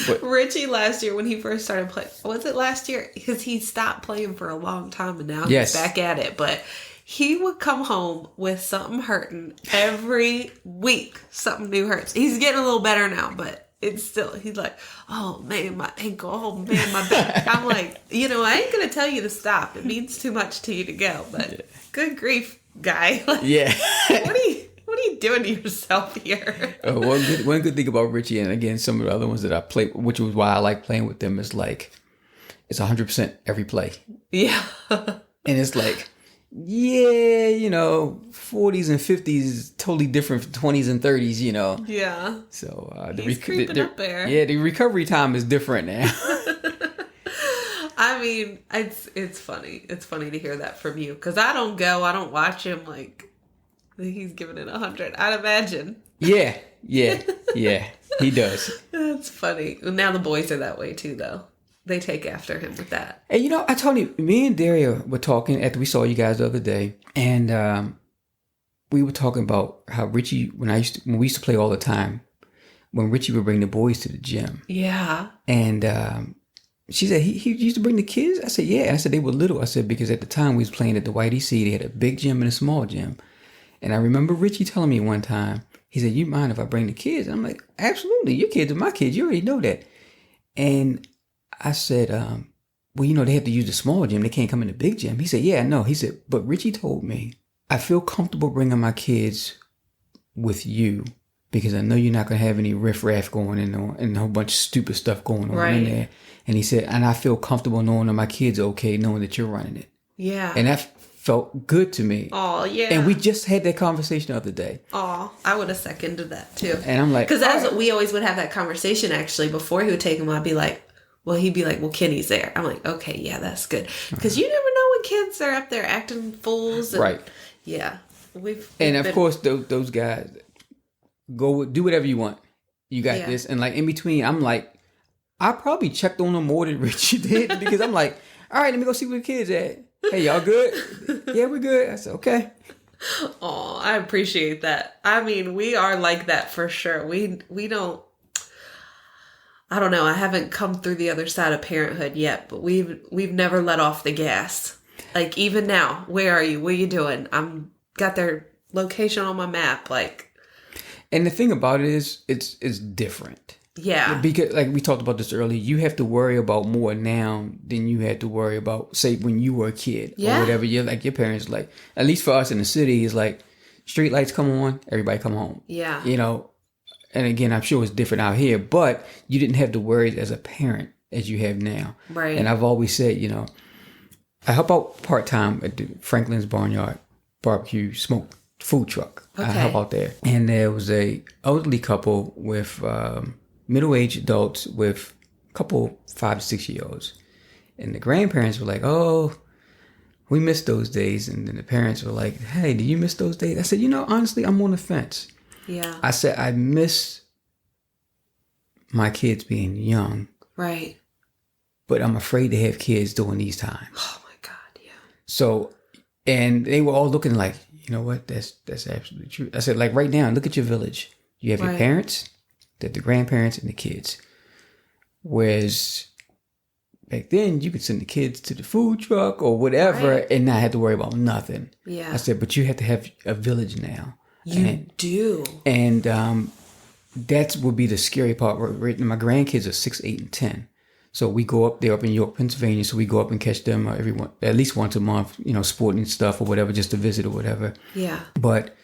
But Richie last year when he first started playing, was it last year? Because he stopped playing for a long time and now Yes. he's back at it. But he would come home with something hurting every week. Something new hurts. He's getting a little better now, but it's still, he's like, oh man, my ankle. Oh man, my back. I'm like, I ain't going to tell you to stop. It means too much to you to go. But good grief, guy. Like, yeah. What are you doing to yourself here? One good thing about Richie, and again, some of the other ones that I played, which was why I like playing with them, is like, it's 100% every play. Yeah. And it's like, yeah, 40s and 50s, totally different from 20s and 30s, Yeah. So He's creeping up there. Yeah, the recovery time is different now. I mean, it's funny. It's funny to hear that from you because I don't watch him like he's giving it 100. I'd imagine. Yeah, he does. That's funny. Now the boys are that way too, though. They take after him with that. And I told you, me and Daria were talking after we saw you guys the other day, and we were talking about how Richie, when we used to play all the time, when Richie would bring the boys to the gym. Yeah. And she said he used to bring the kids. I said yeah. I said they were little. I said because at the time we was playing at the White EC, they had a big gym and a small gym. And I remember Richie telling me one time, he said, you mind if I bring the kids? And I'm like, absolutely. Your kids are my kids. You already know that. And I said, well, they have to use the small gym. They can't come in the big gym. He said, yeah, I know. He said, but Richie told me, I feel comfortable bringing my kids with you because I know you're not going to have any riffraff going in there and a whole bunch of stupid stuff going on in there. And he said, and I feel comfortable knowing that my kids are okay, knowing that you're running it. Yeah. And that felt good to me. Oh, yeah. And we just had that conversation the other day. Oh, I would have seconded that too. And I'm like, because we always would have that conversation actually before he would take him. I'd be like, he'd be like, well, Kenny's there. I'm like, okay, yeah, that's good. Because you never know when kids are up there acting fools. And, right. Yeah. And of course, those guys do whatever you want. You got this. And like in between, I'm like, I probably checked on them more than Richie did because I'm like, all right, let me go see where the kids at. Hey, y'all good? Yeah, we're good. I said, okay. Oh, I appreciate that. I mean, we are like that for sure. We don't, I don't know. I haven't come through the other side of parenthood yet, but we've never let off the gas. Like even now, where are you? What are you doing? I'm got their location on my map. Like, and the thing about it is, it's different. Yeah. Because like we talked about this earlier, you have to worry about more now than you had to worry about, say, when you were a kid or whatever. You're like, your parents, like, at least for us in the city, is like, street lights come on, everybody come home. Yeah. And again, I'm sure it's different out here, but you didn't have the worries as a parent as you have now. Right. And I've always said, I help out part-time at the Franklin's Barnyard Barbecue Smoke Food Truck. Okay. I help out there. And there was a elderly couple with middle-aged adults with a couple 5 to 6 year olds. And the grandparents were like, oh, we missed those days. And then the parents were like, hey, do you miss those days? I said, honestly, I'm on the fence. Yeah. I said, I miss my kids being young. Right. But I'm afraid to have kids during these times. Oh my God, yeah. So, and they were all looking like, you know what, that's absolutely true. I said, like right now, look at your village. You have your parents, the grandparents, and the kids. Whereas back then, you could send the kids to the food truck or whatever and not have to worry about nothing. Yeah. I said, but you have to have a village now. You do. And that would be the scary part. My grandkids are 6, 8, and 10. So we go up, they're up in York, Pennsylvania. So we go up and catch them at least once a month, sporting stuff or whatever, just to visit or whatever. Yeah. But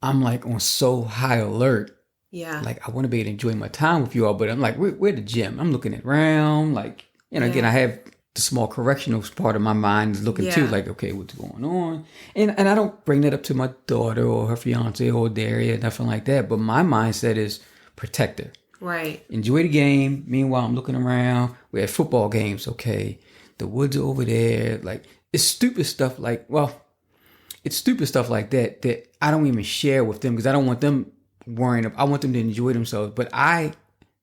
I'm like on so high alert. Yeah. Like I want to be able to enjoy my time with you all, but I'm like, we're at the gym. I'm looking around, like, again, I have the small correctional part of my mind is looking too, like, okay, what's going on? And I don't bring that up to my daughter or her fiance or Daria, nothing like that. But my mindset is protect her. Right. Enjoy the game. Meanwhile, I'm looking around. We have football games. Okay. the woods are over there. Like, it's stupid stuff like, it's stupid stuff like that I don't even share with them because I don't want them worrying. I want them to enjoy themselves. But I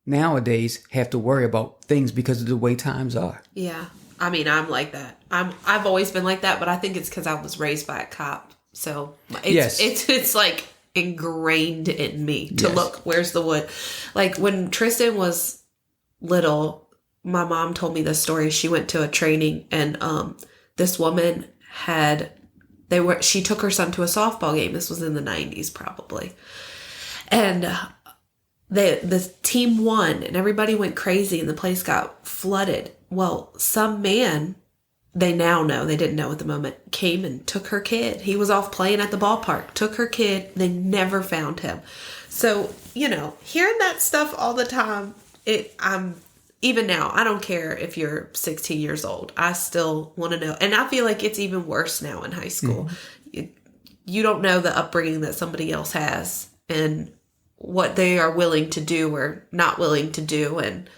nowadays have to worry about things because of the way times are. Yeah. I mean, I'm like that. I've always been like that, but I think it's because I was raised by a cop. So it's like ingrained in me to look, where's the wood? Like when Tristan was little, my mom told me this story. She went to a training and this woman she took her son to a softball game. This was in the 90s probably. And the team won and everybody went crazy and the place got flooded. Well, some man, they now know, they didn't know at the moment, came and took her kid. He was off playing at the ballpark, took her kid. They never found him. So, hearing that stuff all the time, even now, I don't care if you're 16 years old. I still want to know. And I feel like it's even worse now in high school. Mm-hmm. You don't know the upbringing that somebody else has and what they are willing to do or not willing to do. And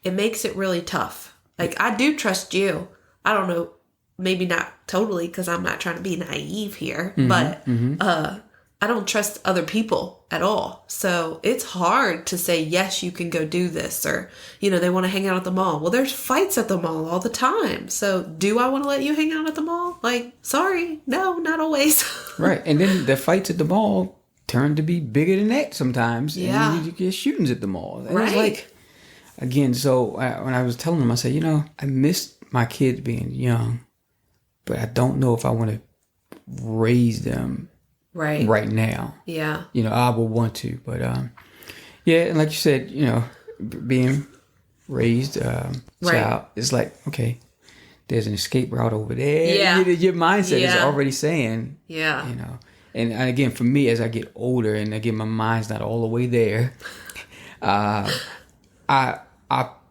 it makes it really tough. Like, I do trust you. I don't know, maybe not totally because I'm not trying to be naive here. Mm-hmm. But I don't trust other people at all. So it's hard to say, yes, you can go do this. Or, they want to hang out at the mall. Well, there's fights at the mall all the time. So do I want to let you hang out at the mall? Like, sorry. No, not always. Right. And then the fights at the mall turn to be bigger than that sometimes. Yeah. And you get shootings at the mall. And right. It's like, again, so when I was telling them, I said, I missed my kids being young, but I don't know if I want to raise them right now. Yeah. I would want to, but and like you said, being raised child, it's like, okay, there's an escape route over there. Yeah. Your mindset is already saying, yeah. And again, for me, as I get older, and again, my mind's not all the way there, I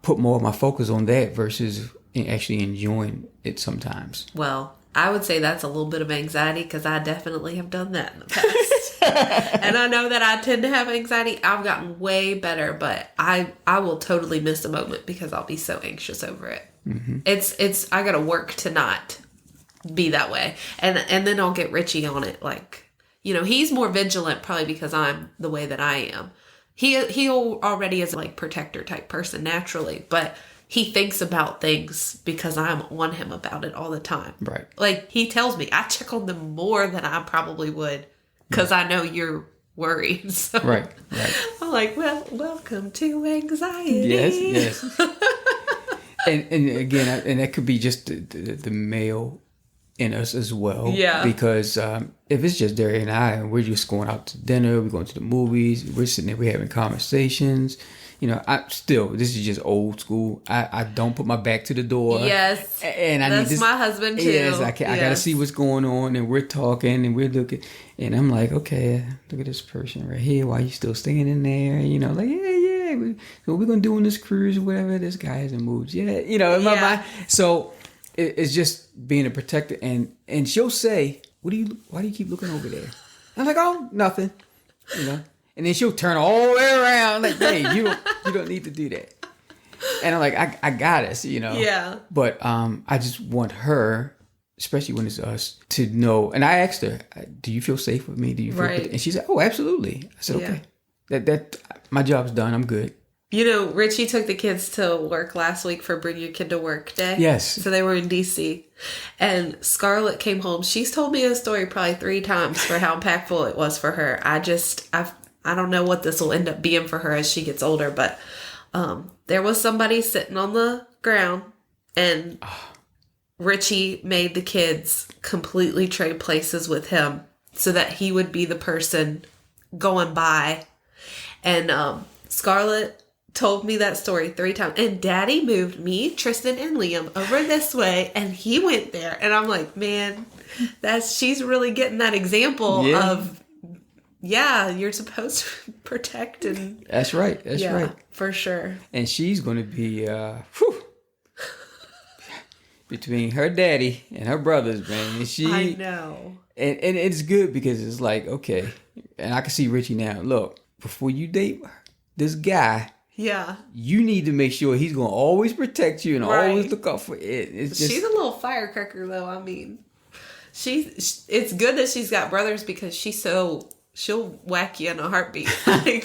put more of my focus on that versus actually enjoying it sometimes. Well, I would say that's a little bit of anxiety because I definitely have done that in the past. And I know that I tend to have anxiety. I've gotten way better, but I will totally miss a moment because I'll be so anxious over it. Mm-hmm. I got to work to not be that way. And then I'll get Richie on it. Like, he's more vigilant probably because I'm the way that I am. He already is like protector type person naturally, but he thinks about things because I'm on him about it all the time. Right. Like, he tells me, I check on them more than I probably would because I know you're worried. So right. I'm like, well, welcome to anxiety. Yes. and again, and that could be just the male in us as well. Yeah. Because if it's just Derry and I, and we're just going out to dinner, we're going to the movies, we're sitting there, we're having conversations. This is just old school. I don't put my back to the door. Yes. And that's my husband too. Yes, I got to see what's going on, and we're talking, and we're looking, and I'm like, okay, look at this person right here. Why you still staying in there? Like, yeah. So we're going to do on this cruise or whatever. This guy hasn't moved yet. In my mind. So it's just being a protector, and she'll say, why do you keep looking over there? I'm like, oh, nothing. And then she'll turn all the way around, like, hey, you don't need to do that. And I'm like, I got us, Yeah. But I just want her, especially when it's us, to know. And I asked her, do you feel safe with me? Do you feel right? And she said, oh, absolutely. I said, okay, that my job's done. I'm good. Richie took the kids to work last week for Bring Your Kid to Work Day. Yes. So they were in DC. And Scarlett came home. She's told me a story probably 3 times for how impactful it was for her. I don't know what this will end up being for her as she gets older, but there was somebody sitting on the ground, and Richie made the kids completely trade places with him so that he would be the person going by. And Scarlett told me that story 3 times. And Daddy moved me, Tristan, and Liam over this way, and he went there. And I'm like, man, she's really getting that example of, you're supposed to protect. And that's right. That's right. For sure. And she's going to be, between her daddy and her brothers, man. And I know. And it's good because it's like, okay, and I can see Richie now. Look, before you date this guy, Yeah. You need to make sure he's going to always protect you and Right. always look out for it. It's just, She's a little firecracker, though. I mean, it's good that she's got brothers because she'll whack you in a heartbeat. Like,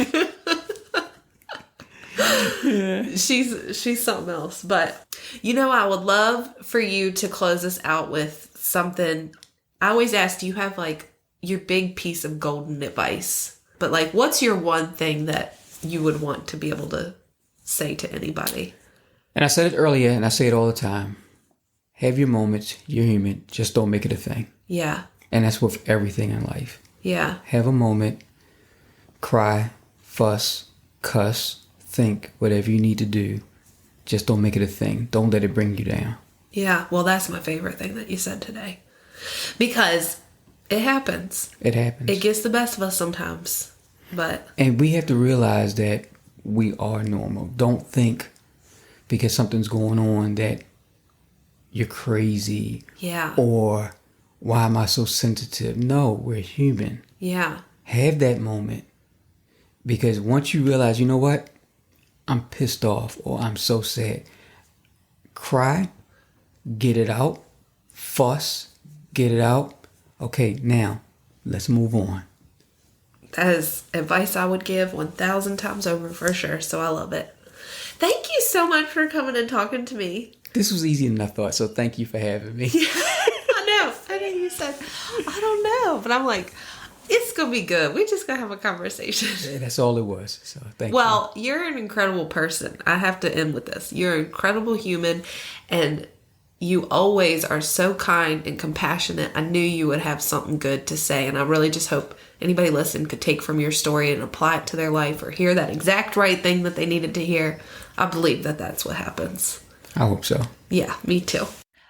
she's something else. But I would love for you to close us out with something. I always ask, do you have like your big piece of golden advice? But like, what's your one thing that you would want to be able to say to anybody? and I said it earlier and I say it all the time. Have your moments. You're human. Just don't make it a thing. Yeah. And that's with everything in life. Yeah. Have a moment. Cry, fuss, cuss, think, whatever you need to do. Just don't make it a thing. Don't let it bring you down. Yeah. Well, that's my favorite thing that you said today. Because it happens. It happens. It gets the best of us sometimes. But And we have to realize that we are normal. Don't think because something's going on that you're crazy. yeah. Or why am I so sensitive? No, we're human. Yeah. Have that moment. Because once you realize, you know what? I'm pissed off or I'm so sad. Cry. Get it out. Fuss. Get it out. Okay, now let's move on. That is advice I would give 1,000 times over for sure. So I love it. Thank you so much for coming and talking to me. This was easier than I thought, so thank you for having me. I know you said, I don't know. But I'm like, it's going to be good. We just going to have a conversation. Yeah, that's all it was. So thank you. Well, you're an incredible person. I have to end with this. You're an incredible human, and you always are so kind and compassionate. I knew you would have something good to say, and I really just hope anybody listening could take from your story and apply it to their life or hear that exact right thing that they needed to hear. I believe that that's what happens. I hope so. Yeah, me too.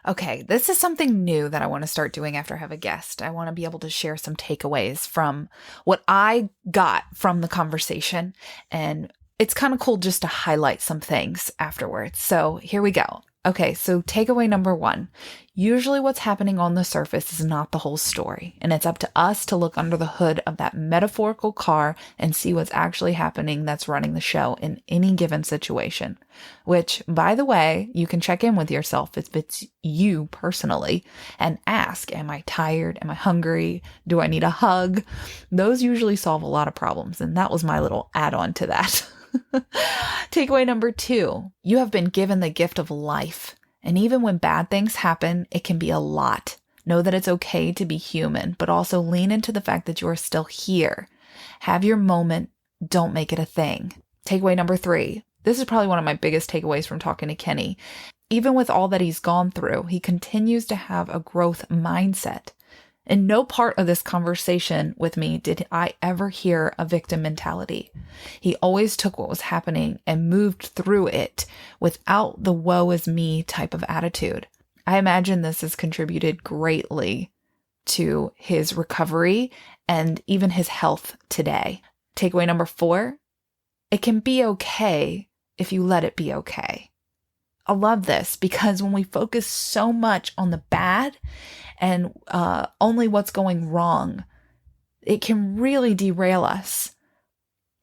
Okay, this is something new that I want to start doing after I have a guest. I want to be able to share some takeaways from what I got from the conversation. And it's kind of cool just to highlight some things afterwards. So here we go. Okay, so takeaway number 1. Usually what's happening on the surface is not the whole story, and it's up to us to look under the hood of that metaphorical car and see what's actually happening that's running the show in any given situation. Which, by the way, you can check in with yourself if it's you personally and ask, am I tired? Am I hungry? Do I need a hug? Those usually solve a lot of problems, and that was my little add-on to that. Takeaway number 2, you have been given the gift of life. And even when bad things happen, it can be a lot. Know that it's okay to be human, but also lean into the fact that you are still here. Have your moment. Don't make it a thing. Takeaway number 3. This is probably one of my biggest takeaways from talking to Kenny. Even with all that he's gone through, he continues to have a growth mindset. In no part of this conversation with me did I ever hear a victim mentality. He always took what was happening and moved through it without the woe is me type of attitude. I imagine this has contributed greatly to his recovery and even his health today. Takeaway number 4, it can be okay if you let it be okay. I love this because when we focus so much on the bad and only what's going wrong, it can really derail us.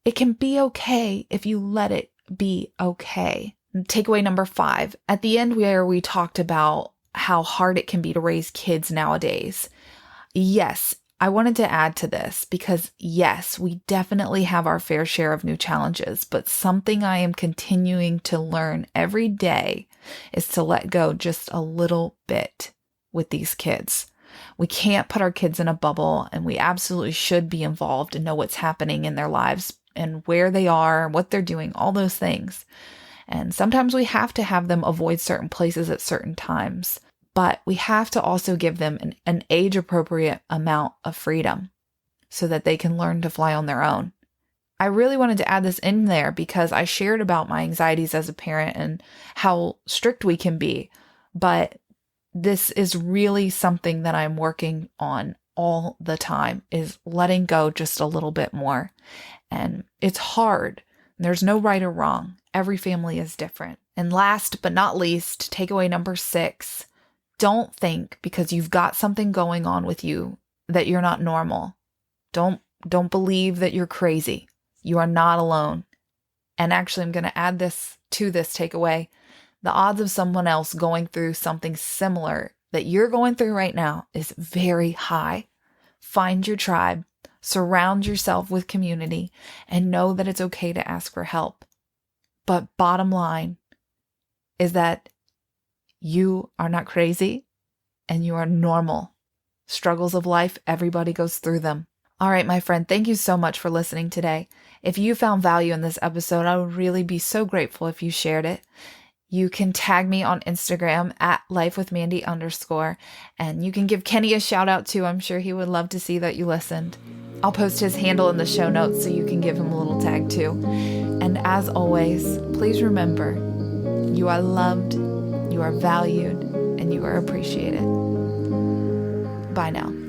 It can be okay if you let it be okay. Takeaway number 5, at the end where we talked about how hard it can be to raise kids nowadays. Yes, I wanted to add to this because yes, we definitely have our fair share of new challenges, but something I am continuing to learn every day is to let go just a little bit with these kids. We can't put our kids in a bubble, and we absolutely should be involved and know what's happening in their lives and where they are, what they're doing, all those things. And sometimes we have to have them avoid certain places at certain times, but we have to also give them an age-appropriate amount of freedom so that they can learn to fly on their own. I really wanted to add this in there because I shared about my anxieties as a parent and how strict we can be, but this is really something that I'm working on all the time, is letting go just a little bit more. And it's hard. There's no right or wrong. Every family is different. And last but not least, takeaway number 6, don't think because you've got something going on with you that you're not normal. Don't believe that you're crazy. You are not alone. And actually, I'm going to add this to this takeaway. The odds of someone else going through something similar that you're going through right now is very high. Find your tribe, surround yourself with community, and know that it's okay to ask for help. But bottom line is that you are not crazy and you are normal. Struggles of life, everybody goes through them. All right, my friend, thank you so much for listening today. If you found value in this episode, I would really be so grateful if you shared it. You can tag me on Instagram at lifewithmandy_, and you can give Kenny a shout out too. I'm sure he would love to see that you listened. I'll post his handle in the show notes so you can give him a little tag too. And as always, please remember, you are loved, you are valued, and you are appreciated. Bye now.